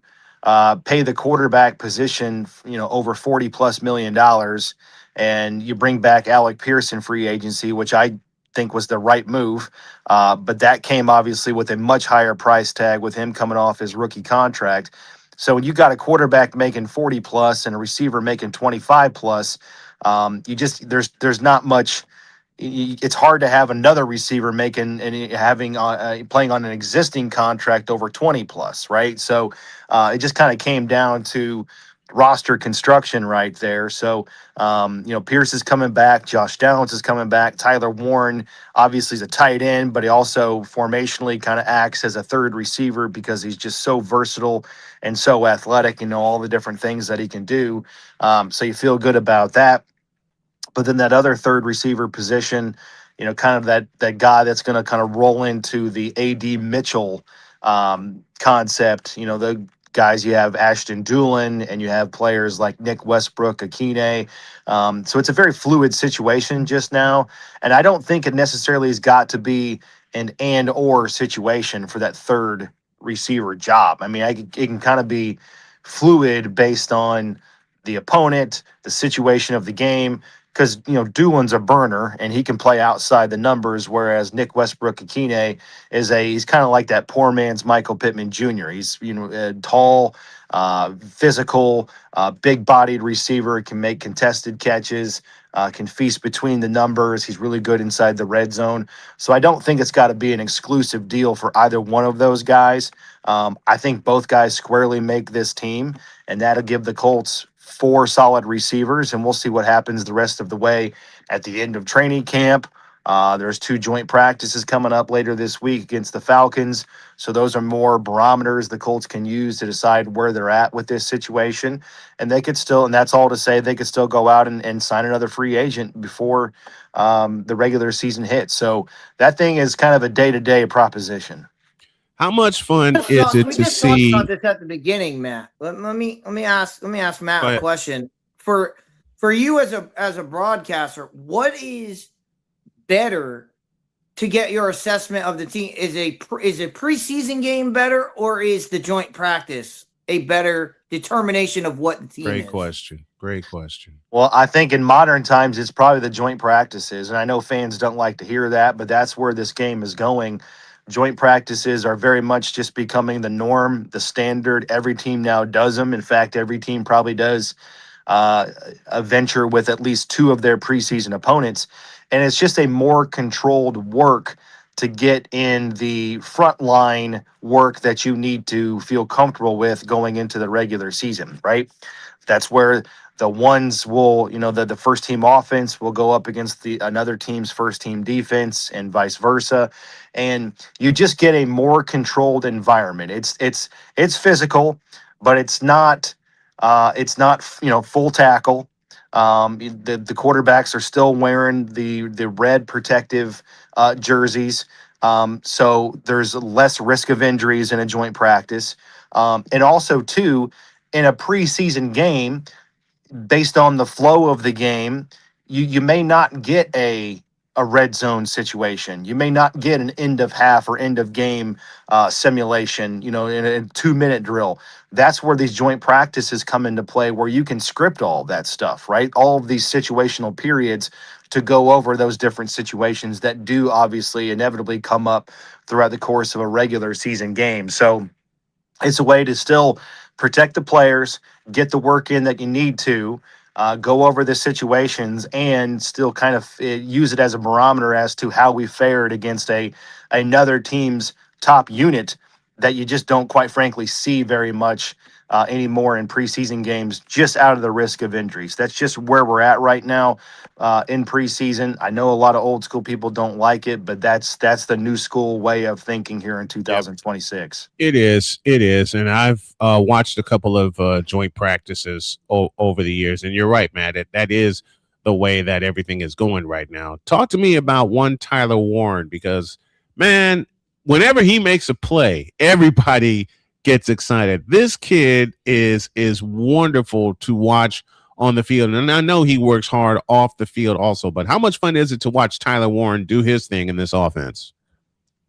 pay the quarterback position, over $40+ million, and you bring back Alec Pierce in free agency, which I think was the right move. But that came obviously with a much higher price tag with him coming off his rookie contract. So when you got a quarterback making 40+ and a receiver making 25+, there's not much. It's hard to have another receiver making and having playing on an existing contract over 20+, right? So it just kind of came down to roster construction right there. So, Pierce is coming back. Josh Downs is coming back. Tyler Warren obviously is a tight end, but he also formationally kind of acts as a third receiver because he's just so versatile and so athletic, all the different things that he can do. So you feel good about that. But then that other third receiver position, kind of that guy that's going to kind of roll into the A.D. Mitchell concept, the guys you have Ashton Doolin and you have players like Nick Westbrook, Akine. So it's a very fluid situation just now. And I don't think it necessarily has got to be an and/or situation for that third receiver job. I mean, it can kind of be fluid based on the opponent, the situation of the game. Because, Doolin's a burner and he can play outside the numbers, whereas Nick Westbrook-Akine he's kind of like that poor man's Michael Pittman Jr. He's, tall, physical, big-bodied receiver, can make contested catches, can feast between the numbers. He's really good inside the red zone. So I don't think it's got to be an exclusive deal for either one of those guys. I think both guys squarely make this team, and that'll give the Colts 4 solid receivers, and we'll see what happens the rest of the way at the end of training camp. There's 2 joint practices coming up later this week against the Falcons. So those are more barometers the Colts can use to decide where they're at with this situation. And they could still, and that's all to say, they could still go out and sign another free agent before the regular season hits. So that thing is kind of a day-to-day proposition. How much fun is it to see? We just talked about this at the beginning, Matt. Let me ask Matt a question. For you as a broadcaster, what is better to get your assessment of the team? Is a preseason game better, or is the joint practice a better determination of what the team is? Great question. Well, I think in modern times, it's probably the joint practices. And I know fans don't like to hear that, but that's where this game is going. Joint practices are very much just becoming the norm, the standard. Every team now does them. In fact, every team probably does a venture with at least 2 of their preseason opponents. And it's just a more controlled work to get in the front line work that you need to feel comfortable with going into the regular season, right? That's where the ones will, the first team offense will go up against another team's first team defense and vice versa. And you just get a more controlled environment. It's physical, but it's not full tackle. The quarterbacks are still wearing the red protective jerseys. So there's less risk of injuries in a joint practice. And also too, in a preseason game, based on the flow of the game, you may not get a red zone situation. You may not get an end of half or end of game simulation, in a 2-minute drill. That's where these joint practices come into play, where you can script all that stuff, right? All of these situational periods to go over those different situations that do obviously inevitably come up throughout the course of a regular season game. So it's a way to still protect the players, get the work in that you need to, go over the situations, and still kind of use it as a barometer as to how we fared against another team's top unit that you just don't, quite frankly, see very much anymore in preseason games, just out of the risk of injuries. That's just where we're at right now in preseason. I know a lot of old school people don't like it, but that's the new school way of thinking here in 2026. It is. And I've watched a couple of joint practices over the years. And you're right, Matt. That is the way that everything is going right now. Talk to me about one Tyler Warren, because, man, whenever he makes a play, everybody gets excited. This kid is wonderful to watch on the field. And I know he works hard off the field also, but how much fun is it to watch Tyler Warren do his thing in this offense?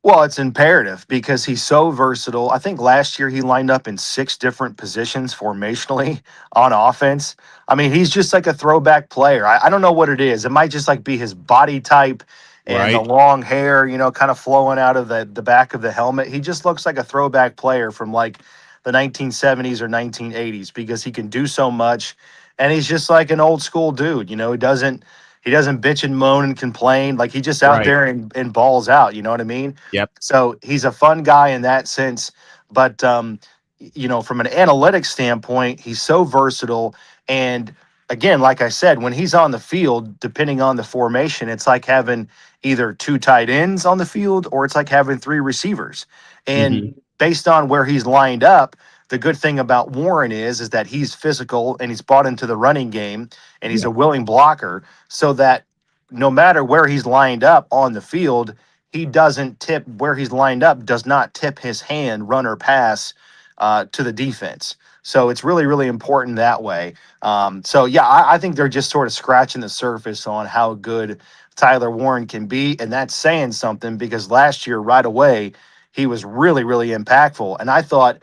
Well, it's imperative because he's so versatile. I think last year he lined up in 6 different positions formationally on offense. I mean, he's just like a throwback player. I don't know what it is. It might just like be his body type and the long hair, kind of flowing out of the back of the helmet. He just looks like a throwback player from like the 1970s or 1980s because he can do so much. And he's just like an old school dude. He doesn't bitch and moan and complain. Like, he just out there and balls out. You know what I mean? Yep. So he's a fun guy in that sense. But from an analytics standpoint, he's so versatile. And again, like I said, when he's on the field, depending on the formation, it's like having either 2 tight ends on the field or it's like having 3 receivers. And based on where he's lined up, the good thing about Warren is that he's physical and he's bought into the running game and he's a willing blocker, so that no matter where he's lined up on the field, he doesn't tip where he's lined up, does not tip his hand, run or pass to the defense. So it's really, really important that way. I think they're just sort of scratching the surface on how good Tyler Warren can be. And that's saying something, because last year, right away, he was really, really impactful. And I thought,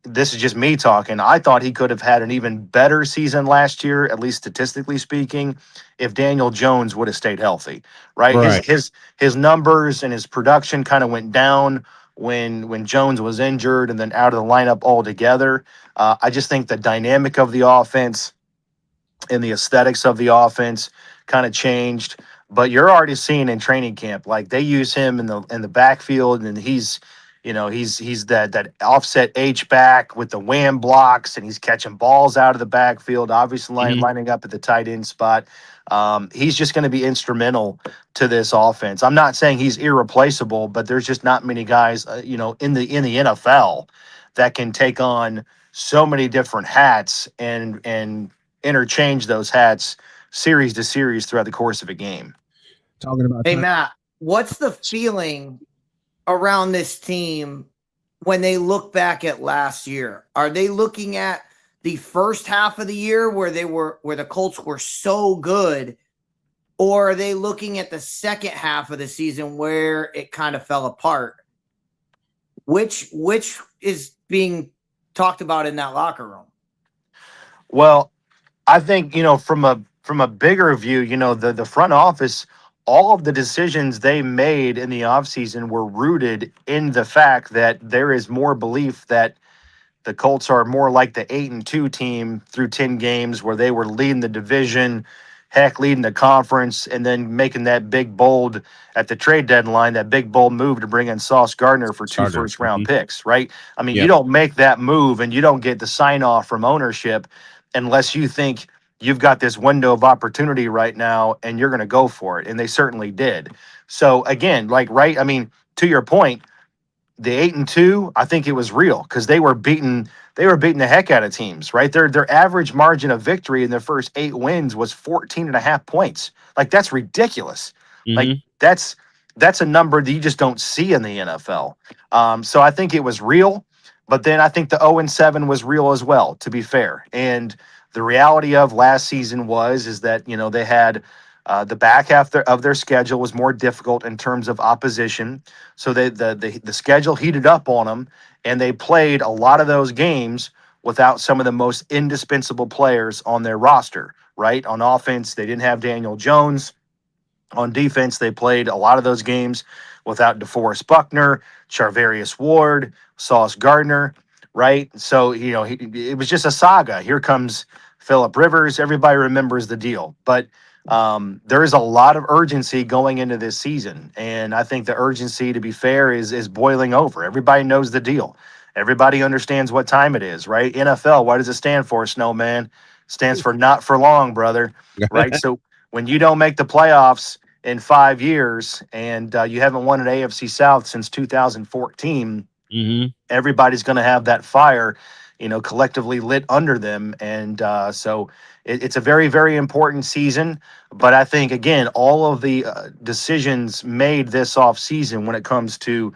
this is just me talking, I thought he could have had an even better season last year, at least statistically speaking, if Daniel Jones would have stayed healthy, right? His numbers and his production kind of went down when Jones was injured and then out of the lineup altogether. I just think the dynamic of the offense and the aesthetics of the offense kind of changed. But you're already seeing in training camp, like they use him in the backfield, and he's that offset H-back with the wham blocks, and he's catching balls out of the backfield, obviously lining up at the tight end spot. He's just going to be instrumental to this offense. I'm not saying he's irreplaceable, but there's just not many guys, in the NFL that can take on so many different hats and interchange those hats series to series throughout the course of a game. Talking about Hey, Matt, what's the feeling around this team when they look back at last year? Are they looking at the first half of the year where the Colts were so good, or are they looking at the second half of the season where it kind of fell apart? Which is being talked about in that locker room? Well, I think, from a bigger view, the front office, all of the decisions they made in the offseason were rooted in the fact that there is more belief that the Colts are more like the 8-2 team through 10 games, where they were leading the division, leading the conference, and then making that big bold at the trade deadline, that big bold move to bring in Sauce Gardner for 2 first-round picks, right? I mean, you don't make that move and you don't get the sign-off from ownership unless you think you've got this window of opportunity right now and you're going to go for it. And they certainly did. So again, to your point, the 8-2, I think it was real, because they were beating the heck out of teams, right? Their average margin of victory in their first 8 wins was 14.5 points. Like, that's ridiculous. Like, that's a number that you just don't see in the NFL. So I think it was real, but then I think the 0-7 was real as well, to be fair. And the reality of last season is that, they had the back half of their schedule was more difficult in terms of opposition. So the schedule heated up on them, and they played a lot of those games without some of the most indispensable players on their roster, right? On offense, they didn't have Daniel Jones. On defense, they played a lot of those games without DeForest Buckner, Charvarius Ward, Sauce Gardner, right? So, it was just a saga. Here comes Phillip Rivers. Everybody remembers the deal. But there is a lot of urgency going into this season. And I think the urgency, to be fair, is boiling over. Everybody knows the deal. Everybody understands what time it is, right? NFL, what does it stand for, Snowman? Stands for not for long, brother, right? So when you don't make the playoffs in 5 years and you haven't won an AFC South since 2014, everybody's going to have that fire, collectively lit under them. And so it's a very, very important season. But I think, again, all of the decisions made this offseason when it comes to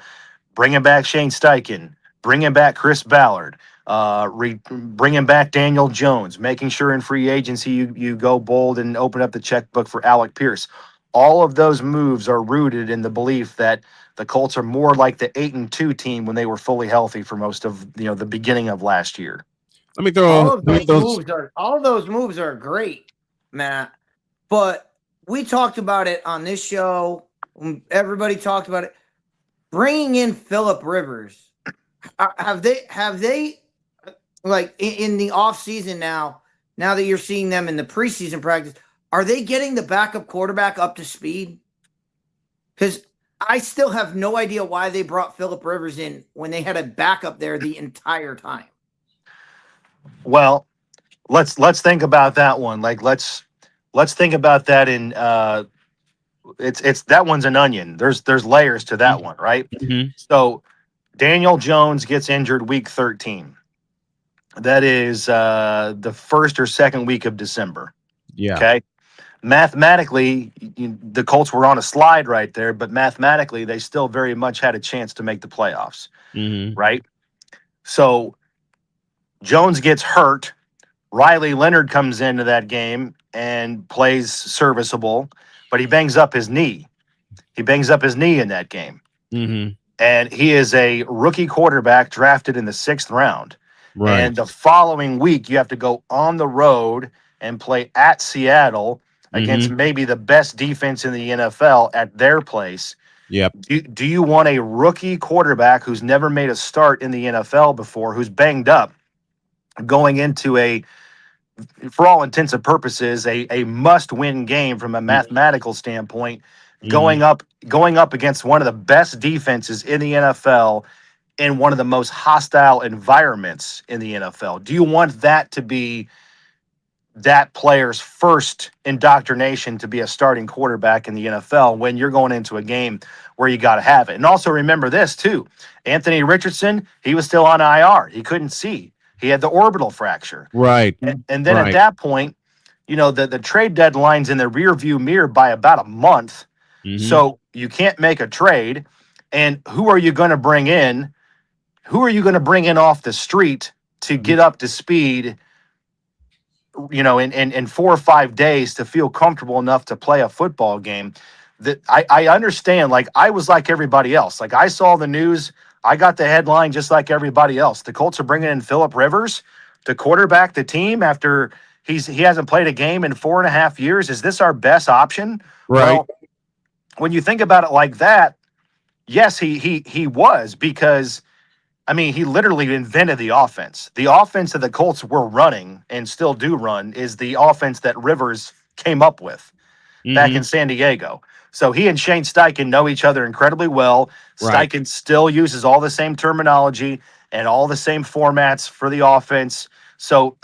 bringing back Shane Steichen, bringing back Chris Ballard, bringing back Daniel Jones, making sure in free agency you go bold and open up the checkbook for Alec Pierce. All of those moves are rooted in the belief that the Colts are more like the 8-2 team when they were fully healthy for most of the beginning of last year. Let me throw all of those moves are great, Matt. But we talked about it on this show. Everybody talked about it. Bringing in Phillip Rivers, have they like in the offseason now that you're seeing them in the preseason practice, are they getting the backup quarterback up to speed? Because I still have no idea why they brought Phillip Rivers in when they had a backup there the entire time. Well, let's think about that one. Like let's think about that in it's that one's an onion. There's layers to that one, right? Mm-hmm. So Daniel Jones gets injured week 13. That is the first or second week of December. Yeah. Okay. Mathematically, the Colts were on a slide right there, but mathematically, they still very much had a chance to make the playoffs. Mm-hmm. Right. So Jones gets hurt. Riley Leonard comes into that game and plays serviceable, but he bangs up his knee. He bangs up his knee in that game. Mm-hmm. And he is a rookie quarterback drafted in the 6th round. Right. And the following week, you have to go on the road and play at Seattle against maybe the best defense in the NFL at their place. Yep. Do you want a rookie quarterback who's never made a start in the NFL before, who's banged up, going into for all intents and purposes, a must-win game from a mathematical standpoint, going up against one of the best defenses in the NFL in one of the most hostile environments in the NFL? Do you want that to be that player's first indoctrination to be a starting quarterback in the NFL when you're going into a game where you got to have it? And also remember this too, Anthony Richardson, he was still on IR. He couldn't see. He had the orbital fracture. Right. And then at that point, the trade deadline's in the rear view mirror by about a month. Mm-hmm. So you can't make a trade. And who are you going to bring in? Who are you going to bring in off the street to get up to speed, in 4 or 5 days to feel comfortable enough to play a football game? That I understand. Like, I was like everybody else. Like, I saw the news. I got the headline just like everybody else. The Colts are bringing in Phillip Rivers to quarterback the team after he hasn't played a game in 4.5 years. Is this our best option? Right. Well, when you think about it like that, yes, he was, because he literally invented the offense. The offense that the Colts were running and still do run is the offense that Rivers came up with back in San Diego. So he and Shane Steichen know each other incredibly well. Right. Steichen still uses all the same terminology and all the same formats for the offense. So,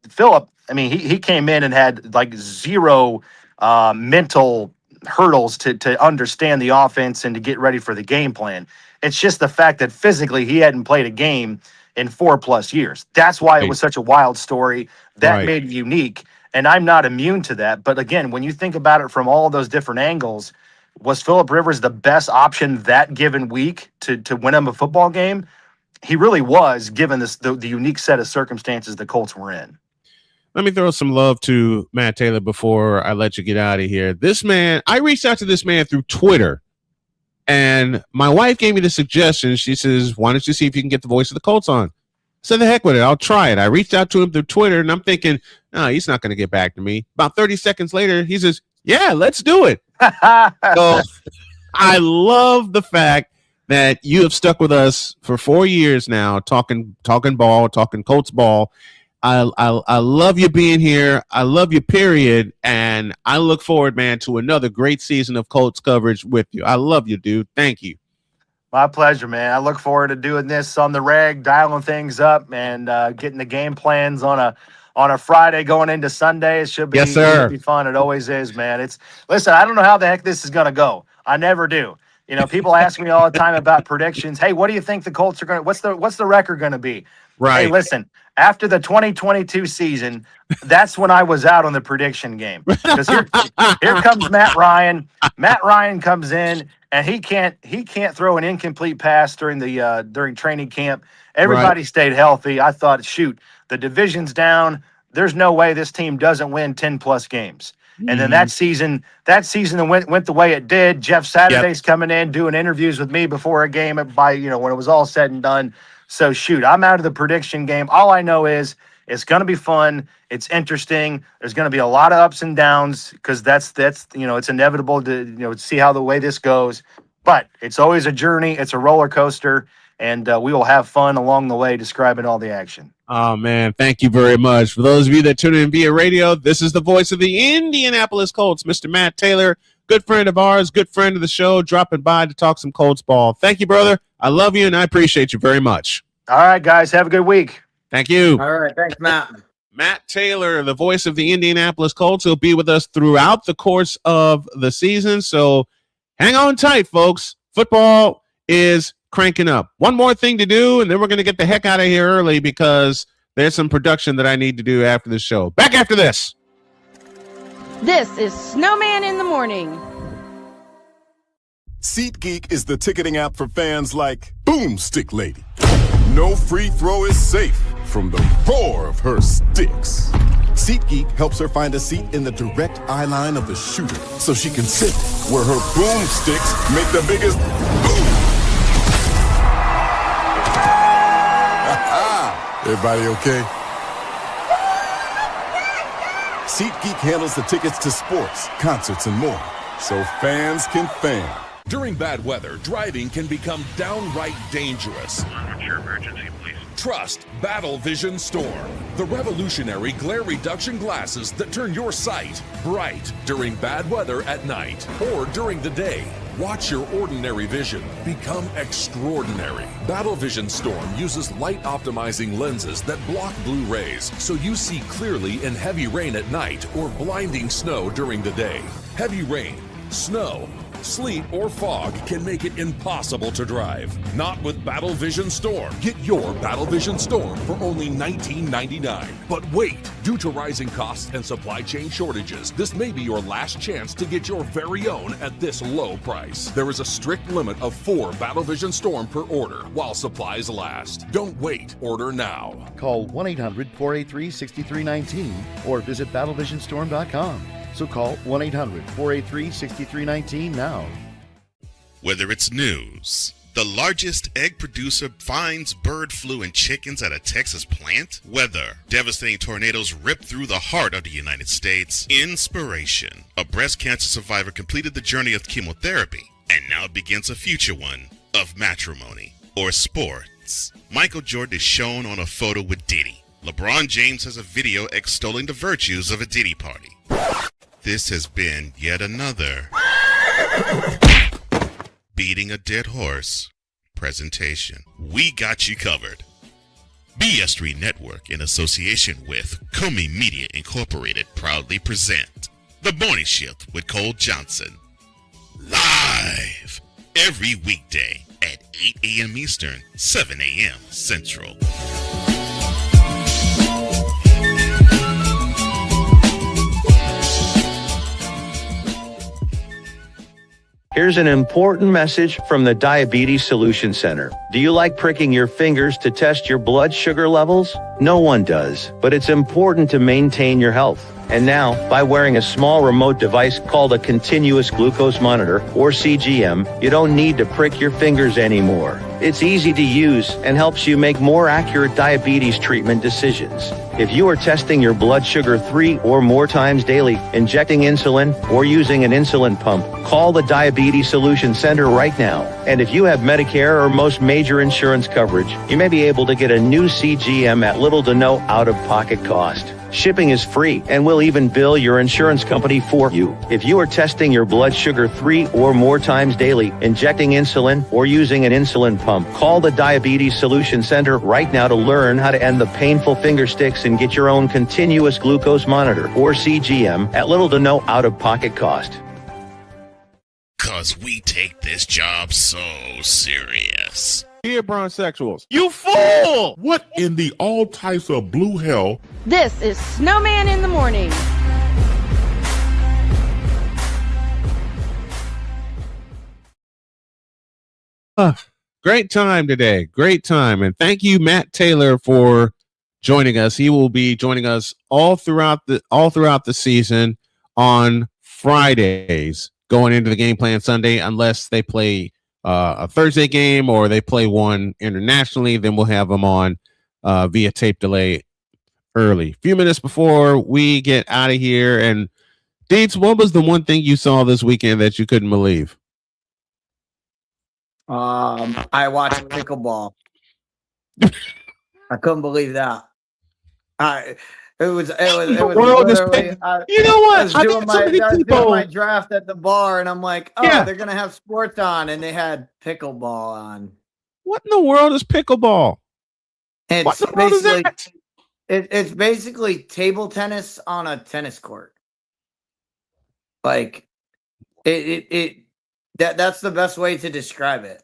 Phillip, he came in and had like zero mental hurdles to understand the offense and to get ready for the game plan. It's just the fact that physically he hadn't played a game in 4+ years. That's why it was such a wild story. That made it unique. And I'm not immune to that. But again, when you think about it from all those different angles, was Phillip Rivers the best option that given week to win him a football game? He really was, given the unique set of circumstances the Colts were in. Let me throw some love to Matt Taylor before I let you get out of here. This man, I reached out to this man through Twitter, and my wife gave me the suggestion. She says, why don't you see if you can get the voice of the Colts on? I said, the heck with it. I'll try it. I reached out to him through Twitter, and I'm thinking, no, he's not going to get back to me. About 30 seconds later, he says, yeah, let's do it. So I love the fact that you have stuck with us for 4 years now, talking ball, talking Colts ball. I love you being here. I love you, period. And I look forward, man, to another great season of Colts coverage with you. I love you, dude. Thank you. My pleasure, man. I look forward to doing this on the reg, dialing things up, and getting the game plans on a Friday going into Sunday. It should be, yes, sir. It should be fun. It always is, man. Listen, I don't know how the heck this is going to go. I never do. People ask me all the time about predictions. Hey, what do you think the Colts are going to, what's the record going to be? Right. Hey, listen, after the 2022 season, that's when I was out on the prediction game. Because here comes Matt Ryan. Matt Ryan comes in, and he can't throw an incomplete pass during training camp. Everybody stayed healthy. I thought, shoot, the division's down. There's no way this team doesn't win 10+ games. And then that season went the way it did. Jeff Saturday's coming in, doing interviews with me before a game when it was all said and done. So shoot, I'm out of the prediction game. All I know is it's going to be fun. It's interesting. There's going to be a lot of ups and downs because that's it's inevitable to see how the way this goes. But it's always a journey. It's a roller coaster, and we will have fun along the way describing all the action. Oh, man, thank you very much. For those of you that tune in via radio, this is the voice of the Indianapolis Colts, Mr. Matt Taylor. good friend of ours, good friend of the show, dropping by to talk some Colts ball. Thank you, brother. I love you, and I appreciate you very much. All right, guys. Have a good week. Thank you. All right. Thanks, Matt. Matt Taylor, the voice of the Indianapolis Colts, will be with us throughout the course of the season. So hang on tight, folks. Football is cranking up. One more thing to do, and then we're going to get the heck out of here early because there's some production that I need to do after the show. Back after this. This is Snowman in the Morning. SeatGeek is the ticketing app for fans like Boomstick Lady. No free throw is safe from the roar of her sticks. SeatGeek helps her find a seat in the direct eye line of the shooter so she can sit where her boomsticks make the biggest boom. Everybody okay? SeatGeek handles the tickets to sports, concerts, and more, so fans can fan. During bad weather, driving can become downright dangerous. What's your emergency, please? Trust Battle Vision Storm, the revolutionary glare reduction glasses that turn your sight bright during bad weather at night or during the day. Watch your ordinary vision become extraordinary. Battle Vision Storm uses light optimizing lenses that block blue rays so you see clearly in heavy rain at night or blinding snow during the day. Heavy rain, snow, sleet, or fog can make it impossible to drive. Not with Battle Vision Storm. Get your Battle Vision Storm for only $19.99. But wait, due to rising costs and supply chain shortages, this may be your last chance to get your very own at this low price. There is a strict limit of 4 Battle Vision Storm per order while supplies last. Don't wait, order now. Call 1-800-483-6319 or visit battlevisionstorm.com. So call 1-800-483-6319 now. Whether it's news, the largest egg producer finds bird flu in chickens at a Texas plant, weather, devastating tornadoes rip through the heart of the United States, inspiration, a breast cancer survivor completed the journey of chemotherapy, and now begins a future one of matrimony or sports. Michael Jordan is shown on a photo with Diddy. LeBron James has a video extolling the virtues of a Diddy party. This has been yet another Beating a Dead Horse presentation. We got you covered. BS3 Network, in association with Comey Media Incorporated, proudly present The Morning Shift with Cole Johnson. Live every weekday at 8 a.m. Eastern, 7 a.m. Central. Here's an important message from the Diabetes Solution Center. Do you like pricking your fingers to test your blood sugar levels? No one does, but it's important to maintain your health. And now, by wearing a small remote device called a continuous glucose monitor, or CGM, you don't need to prick your fingers anymore. It's easy to use and helps you make more accurate diabetes treatment decisions. If you are testing your blood sugar 3 or more times daily, injecting insulin, or using an insulin pump, call the Diabetes Solution Center right now. And if you have Medicare or most major insurance coverage, you may be able to get a new CGM at little to no out-of-pocket cost. Shipping is free, and we'll even bill your insurance company for you. If you are testing your blood sugar 3 or more times daily, injecting insulin, or using an insulin pump, call the Diabetes Solution Center right now to learn how to end the painful finger sticks and get your own continuous glucose monitor, or CGM, at little to no out-of-pocket cost. 'Cause we take this job so serious. Here, bronsexuals. You fool! What in the all types of blue hell? This is Snowman in the Morning. Great time today. Great time. And thank you, Matt Taylor, for joining us. He will be joining us all throughout the season on Fridays going into the game plan Sunday, unless they play a Thursday game or they play one internationally. Then we'll have them on via tape delay early. A few minutes before we get out of here. And Deets, what was the one thing you saw this weekend that you couldn't believe? I watched pickleball. I couldn't believe that. It was You know what? I was doing people. my draft at the bar, and I'm like, they're gonna have sports on, and they had pickleball on. What in the world is pickleball? It's basically it's basically table tennis on a tennis court. Like that's the best way to describe it.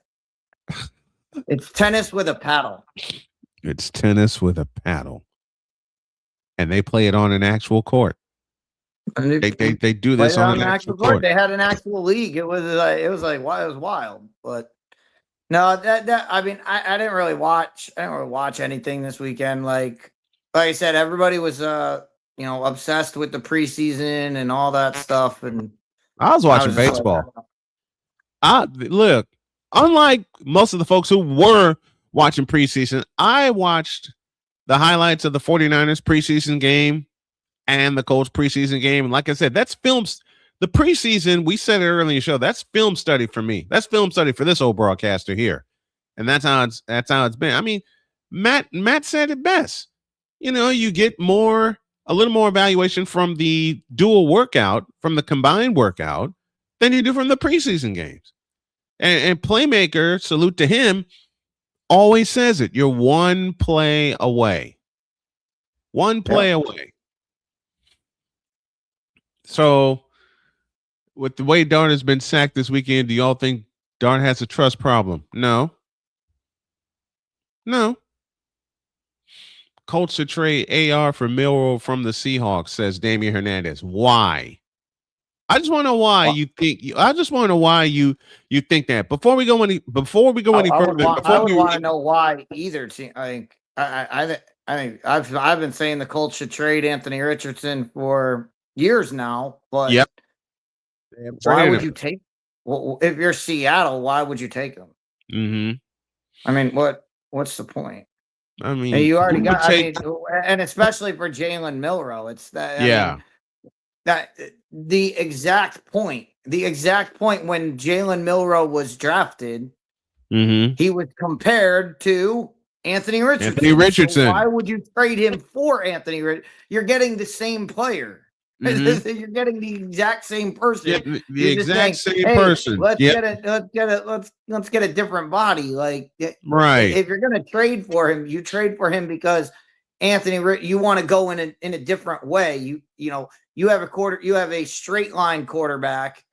It's tennis with a paddle. It's tennis with a paddle. And they play it on an actual court. They do this on an actual court. They had an actual league. It was wild. But no, that I mean, I didn't really watch. I didn't really watch anything this weekend. Like I said, everybody was obsessed with the preseason and all that stuff. And I was watching baseball. Look, unlike most of the folks who were watching preseason, I watched the highlights of the 49ers preseason game and the Colts preseason game. And like I said, that's films. The preseason, we said it earlier in the show, that's film study for me. That's film study for this old broadcaster here. And that's how it's been. I mean, Matt said it best. You get a little more evaluation from the dual workout, from the combined workout, than you do from the preseason games. And Playmaker, salute to him, always says it. You're one play away. One play away. So, with the way Dart has been sacked this weekend, do y'all think Dart has a trust problem? No. Colts should trade AR for Milroe from the Seahawks, says Damian Hernandez. Why? I just want to know why you think. I just want to know why you think that. Before we go any further, I would want to know why either team. I think I've been saying the Colts should trade Anthony Richardson for years now. But why would you take? Well, if you're Seattle, why would you take him? Mm-hmm. I mean, what's the point? I mean, and you already got. And especially for Jalen Milroe, it's that. I mean, that the exact point when Jalen Milroe was drafted, he was compared to Anthony Richardson. So why would you trade him for Anthony Richardson? You're getting the same player. You're getting the exact same person. The exact same person. Let's get a different body. Like, right. If you're gonna trade for him, you trade for him because you want to go in a different way. You have a straight line quarterback,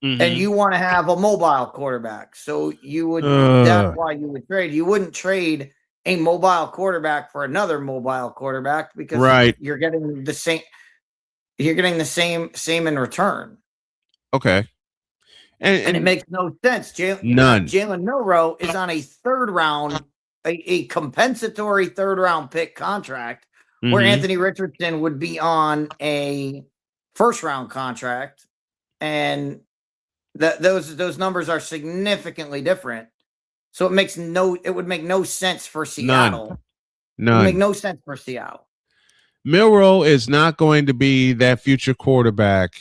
and you want to have a mobile quarterback. So you would that's why you would trade. You wouldn't trade a mobile quarterback for another mobile quarterback because you're getting the same. You're getting the same in return. Okay. And it makes no sense. Jalen Milroe is on a third round, a compensatory third round pick contract, where Anthony Richardson would be on a first round contract, and those numbers are significantly different. So it would make no sense for Seattle. None. It would make no sense for Seattle. Milroe is not going to be that future quarterback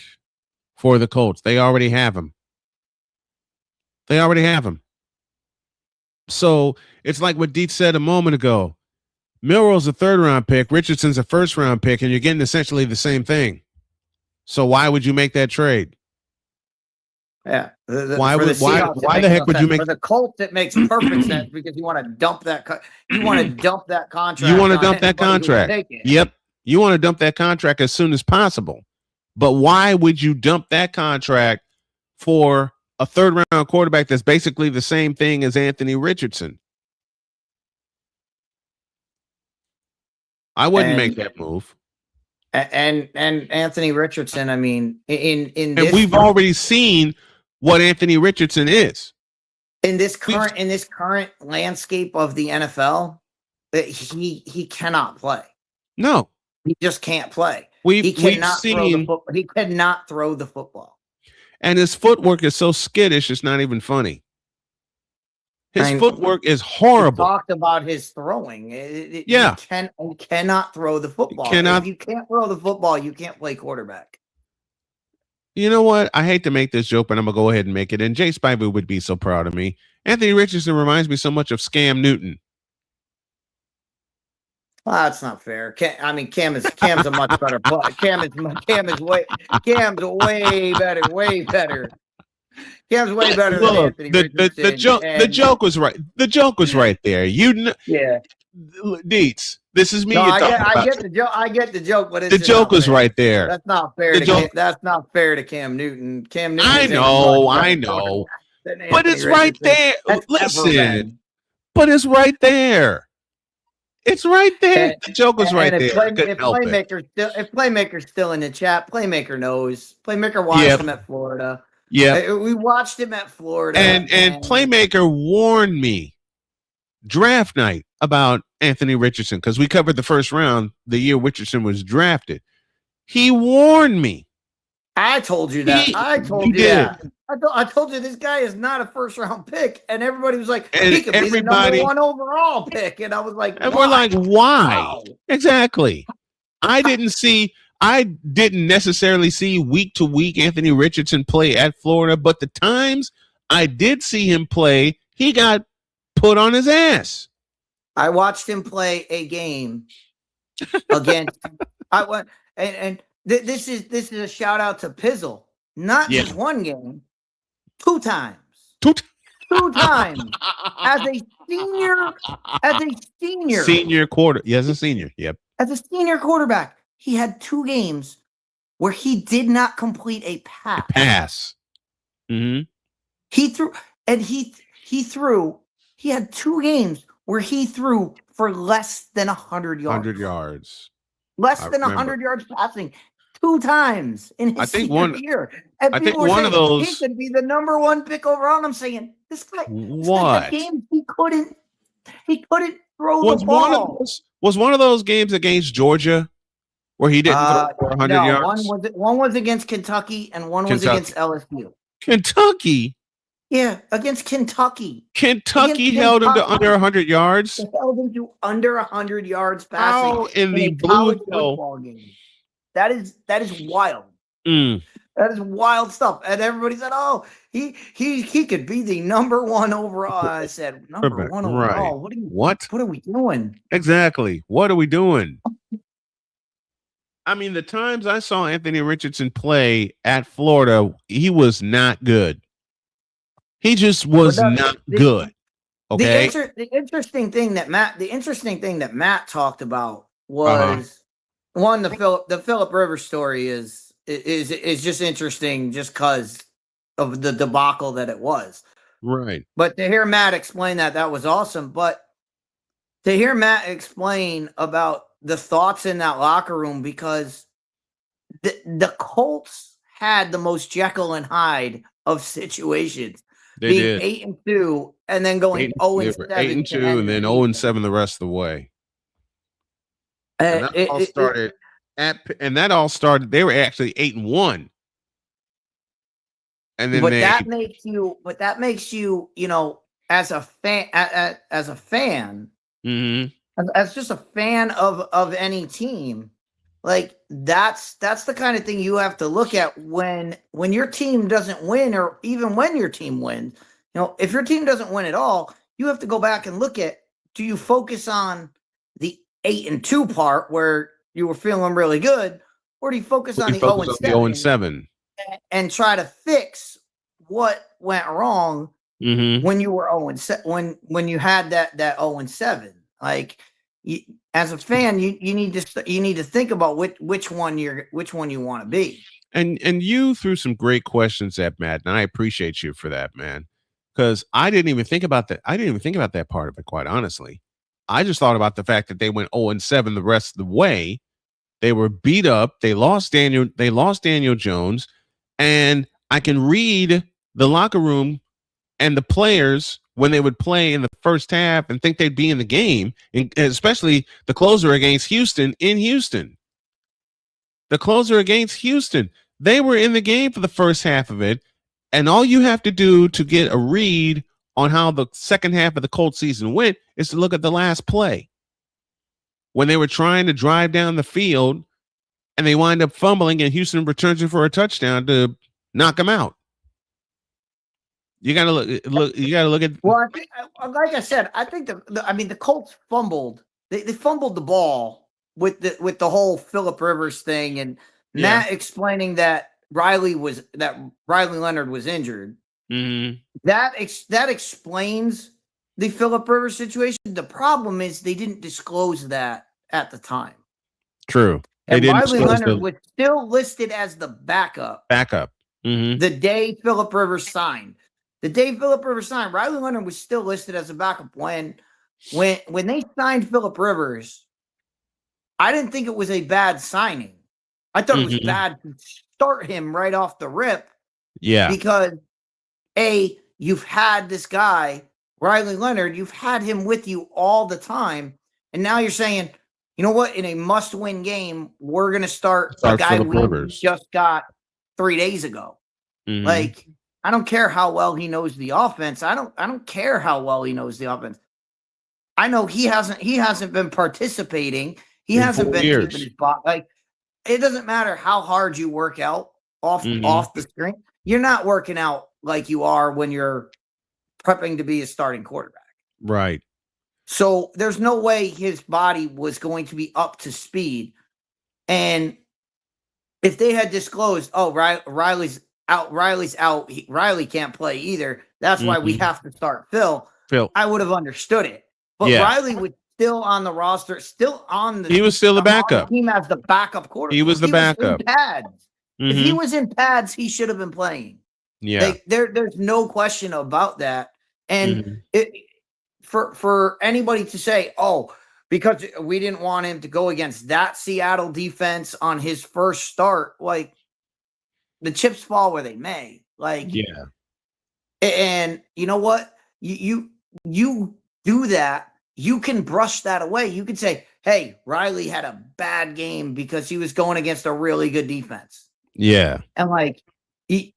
for the Colts. They already have him. So it's like what Deet said a moment ago. Milroe's a third round pick. Richardson's a first round pick, and you're getting essentially the same thing. So why would you make that trade? Yeah. Why the heck would you make for the Colts? It makes perfect sense because you want to dump that. You want to dump that contract. You want to dump that contract. Yep. You want to dump that contract as soon as possible. But why would you dump that contract for a third round quarterback that's basically the same thing as Anthony Richardson? I wouldn't make that move. And Anthony Richardson, I mean, in this, we've already seen what Anthony Richardson is. In this current landscape of the NFL, he cannot play. No. He just can't play. He cannot throw the football. And his footwork is so skittish, it's not even funny. His footwork is horrible. We talked about his throwing. He cannot throw the football. If you can't throw the football, you can't play quarterback. You know what? I hate to make this joke, but I'm going to go ahead and make it. And Jay Spivey would be so proud of me. Anthony Richardson reminds me so much of Scam Newton. Well, that's not fair. Cam's a much better player. Cam's way better, way better. Cam's way better than Anthony Richardson. The joke was right. The joke was right there. Yeah. Deets, this is me. No, I get the joke. I get the joke, but the joke was right there. That's not fair. That's not fair to Cam Newton. Cam Newton. I know. But it's right there. Listen, but it's right there. It's right there. The joke was right there. If Playmaker's still in the chat, Playmaker knows. Playmaker watched him at Florida. Yeah, we watched him at Florida, and Playmaker warned me draft night about Anthony Richardson because we covered the first round the year Richardson was drafted. He warned me. I told you that. I told you this guy is not a first round pick, and everybody was like, he could be the number 1 overall pick, and I was like, and we're like, why? Wow. Exactly. I didn't necessarily see week to week Anthony Richardson play at Florida, but the times I did see him play, he got put on his ass. I watched him play a game against. This is a shout out to Pizzle. Not just one game, 2 times. Two times as a senior. Senior quarter. Yes, a senior. Yep. As a senior quarterback, he had 2 games where he did not complete a pass. Mm-hmm. He threw, and he threw. He had 2 games where he threw for less than 100 yards. 100 yards. Less than 100 yards passing 2 times in his senior year. And I think one of those he could be the number 1 pick overall. And I'm saying this guy. What? Game he couldn't throw the ball. Was one of those games against Georgia where he didn't throw for 100 yards? One was against Kentucky and one was against LSU. Kentucky. Yeah, against Kentucky. Kentucky held him to under 100 yards. They held him to under 100 yards passing. How in the blue football game? That is wild. That is wild stuff. And everybody said, "Oh, he could be the number 1 overall." I said, "Number 1 overall? Right. What are we doing?" Exactly. What are we doing? I mean, the times I saw Anthony Richardson play at Florida, he was not good. He just was not good. Okay. The interesting thing that Matt talked about was one, the Phillip Rivers story is just interesting just because of the debacle that it was. Right. But to hear Matt explain that was awesome. But to hear Matt explain about the thoughts in that locker room, because the Colts had the most Jekyll and Hyde of situations. They being did 8-2 and then going 0-7, 8-2 and then 0-7 the rest of the way. And that all started. They were actually 8-1, and then that makes you, as a fan, mm-hmm. as just a fan of any team. Like that's the kind of thing you have to look at when your team doesn't win, or even when your team wins. If your team doesn't win at all, you have to go back and look at, do you focus on the 8-2 part where you were feeling really good, or do you focus on the 0-7 and try to fix what went wrong when you were 0-7, when you had that 0-7? Like, as a fan, you need to think about which one you want to be. And you threw some great questions at Matt, and I appreciate you for that, man. Because I didn't even think about that. I didn't even think about that part of it, quite honestly. I just thought about the fact that they went 0-7 the rest of the way. They were beat up. They lost Daniel Jones, and I can read the locker room and the players when they would play in the first half and think they'd be in the game, and especially the closer against Houston in Houston. The closer against Houston, they were in the game for the first half of it, and all you have to do to get a read on how the second half of the Colts season went is to look at the last play. When they were trying to drive down the field, and they wind up fumbling, and Houston returns it for a touchdown to knock them out. You got to look. You got to look at. Well, I think, like I said, I think the Colts fumbled. they fumbled the ball with the whole Phillip Rivers thing, and Matt explaining that Riley Leonard was injured. Mm-hmm. That explains the Phillip Rivers situation. The problem is they didn't disclose that at the time. True. And Riley Leonard was still listed as the backup. Mm-hmm. The day Phillip Rivers signed. Riley Leonard was still listed as a backup. When they signed Phillip Rivers, I didn't think it was a bad signing. I thought it was bad to start him right off the rip. Yeah. Because you've had this guy, Riley Leonard, you've had him with you all the time, and now you're saying, you know what, in a must-win game, we're going to start a guy we just got 3 days ago. Mm-hmm. Like, I don't care how well he knows the offense. I don't care how well he knows the offense. I know he hasn't been participating. He hasn't been keeping his body. Like, it doesn't matter how hard you work out off the screen. You're not working out like you are when you're prepping to be a starting quarterback. Right. So there's no way his body was going to be up to speed. And if they had disclosed, oh, Riley's out, Riley can't play either, that's why we have to start Phil, I would have understood it. But Riley was still on the roster, he was still the backup. Team as the backup quarterback. He was the backup. If he was in pads, he should have been playing. Yeah. Like, there's no question about that. And for anybody to say, oh, because we didn't want him to go against that Seattle defense on his first start, like, the chips fall where they may. Like, yeah. And you know what? You do that. You can brush that away. You can say, hey, Riley had a bad game because he was going against a really good defense. Yeah. And like, if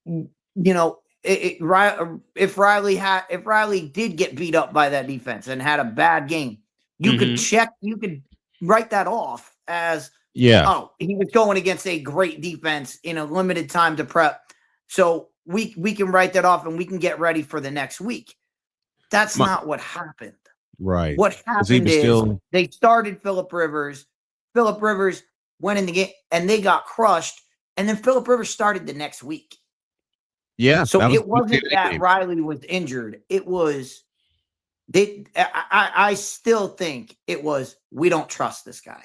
Riley did get beat up by that defense and had a bad game, you could write that off as, oh, he was going against a great defense in a limited time to prep. So we can write that off and we can get ready for the next week. That's not what happened. Right. What happened is they started Phillip Rivers. Phillip Rivers went in the game and they got crushed. And then Phillip Rivers started the next week. Yeah. So it wasn't that Riley was injured. It was I still think it was, we don't trust this guy.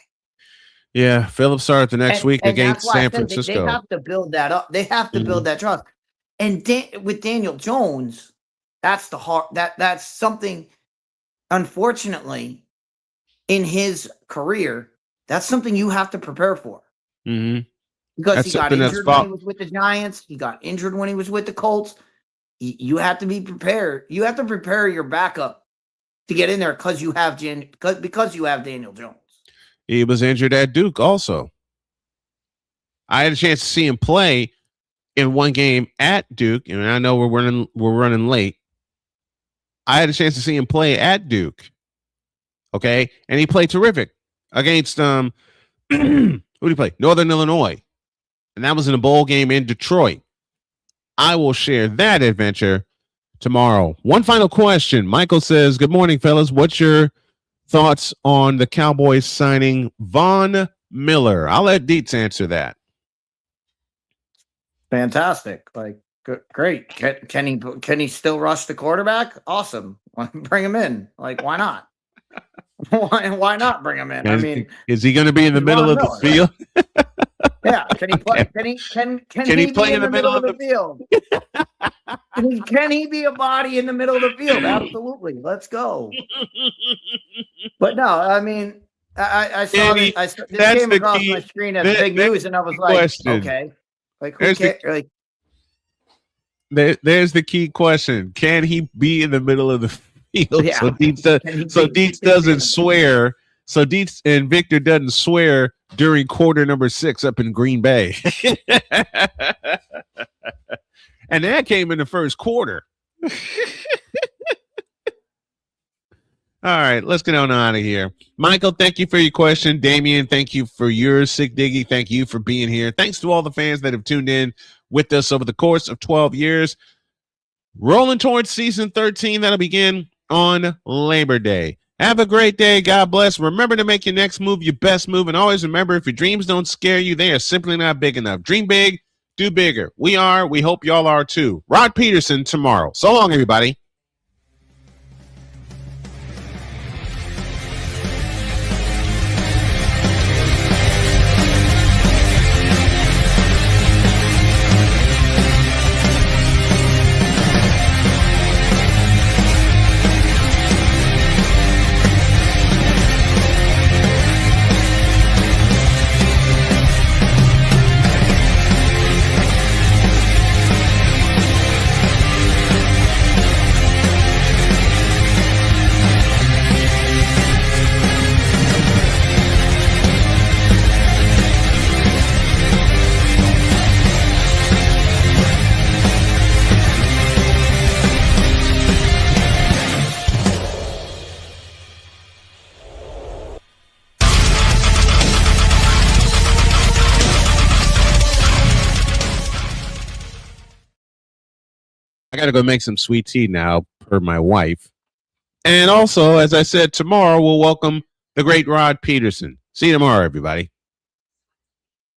Yeah. Phillip started the next week against San Francisco. They have to build that up. They have to build that trust. And with Daniel Jones, that's that's something, unfortunately, in his career, that's something you have to prepare for. Because he got injured when he was with the Giants. He got injured when he was with the Colts. You have to be prepared. You have to prepare your backup to get in there because you have Daniel Jones. He was injured at Duke also. I had a chance to see him play in one game at Duke, and I know we're running late. I had a chance to see him play at Duke. Okay, and he played terrific against who did he play? Northern Illinois. And that was in a bowl game in Detroit. I will share that adventure tomorrow. One final question. Michael says, good morning, fellas. What's your thoughts on the Cowboys signing Von Miller? I'll let Dietz answer that. Fantastic. Like, great. Can he still rush the quarterback? Awesome. Bring him in. Like, why not? Why not bring him in? Is he going to be in the middle of the field? Yeah. Can he play? Can he play in the middle of the field? Can he be a body in the middle of the field? Absolutely. Let's go. But no, I mean, I saw this came across my screen as big news, and I was like, okay, like who cares? Like, there's the key question: can he be in the middle of the field? Yeah. So Dietz doesn't swear. So Dietz and Victor doesn't swear during quarter number 6 up in Green Bay. And that came in the first quarter. All right, let's get on out of here. Michael, thank you for your question. Damian, thank you for yours. Sick Diggy, thank you for being here. Thanks to all the fans that have tuned in with us over the course of 12 years. Rolling towards season 13 that'll begin on Labor Day. Have a great day. God bless. Remember to make your next move your best move. And always remember, if your dreams don't scare you, they are simply not big enough. Dream big, do bigger. We are. We hope y'all are too. Rod Peterson tomorrow. So long, everybody. I got to go make some sweet tea now, per my wife. And also, as I said, tomorrow we'll welcome the great Rod Peterson. See you tomorrow, everybody.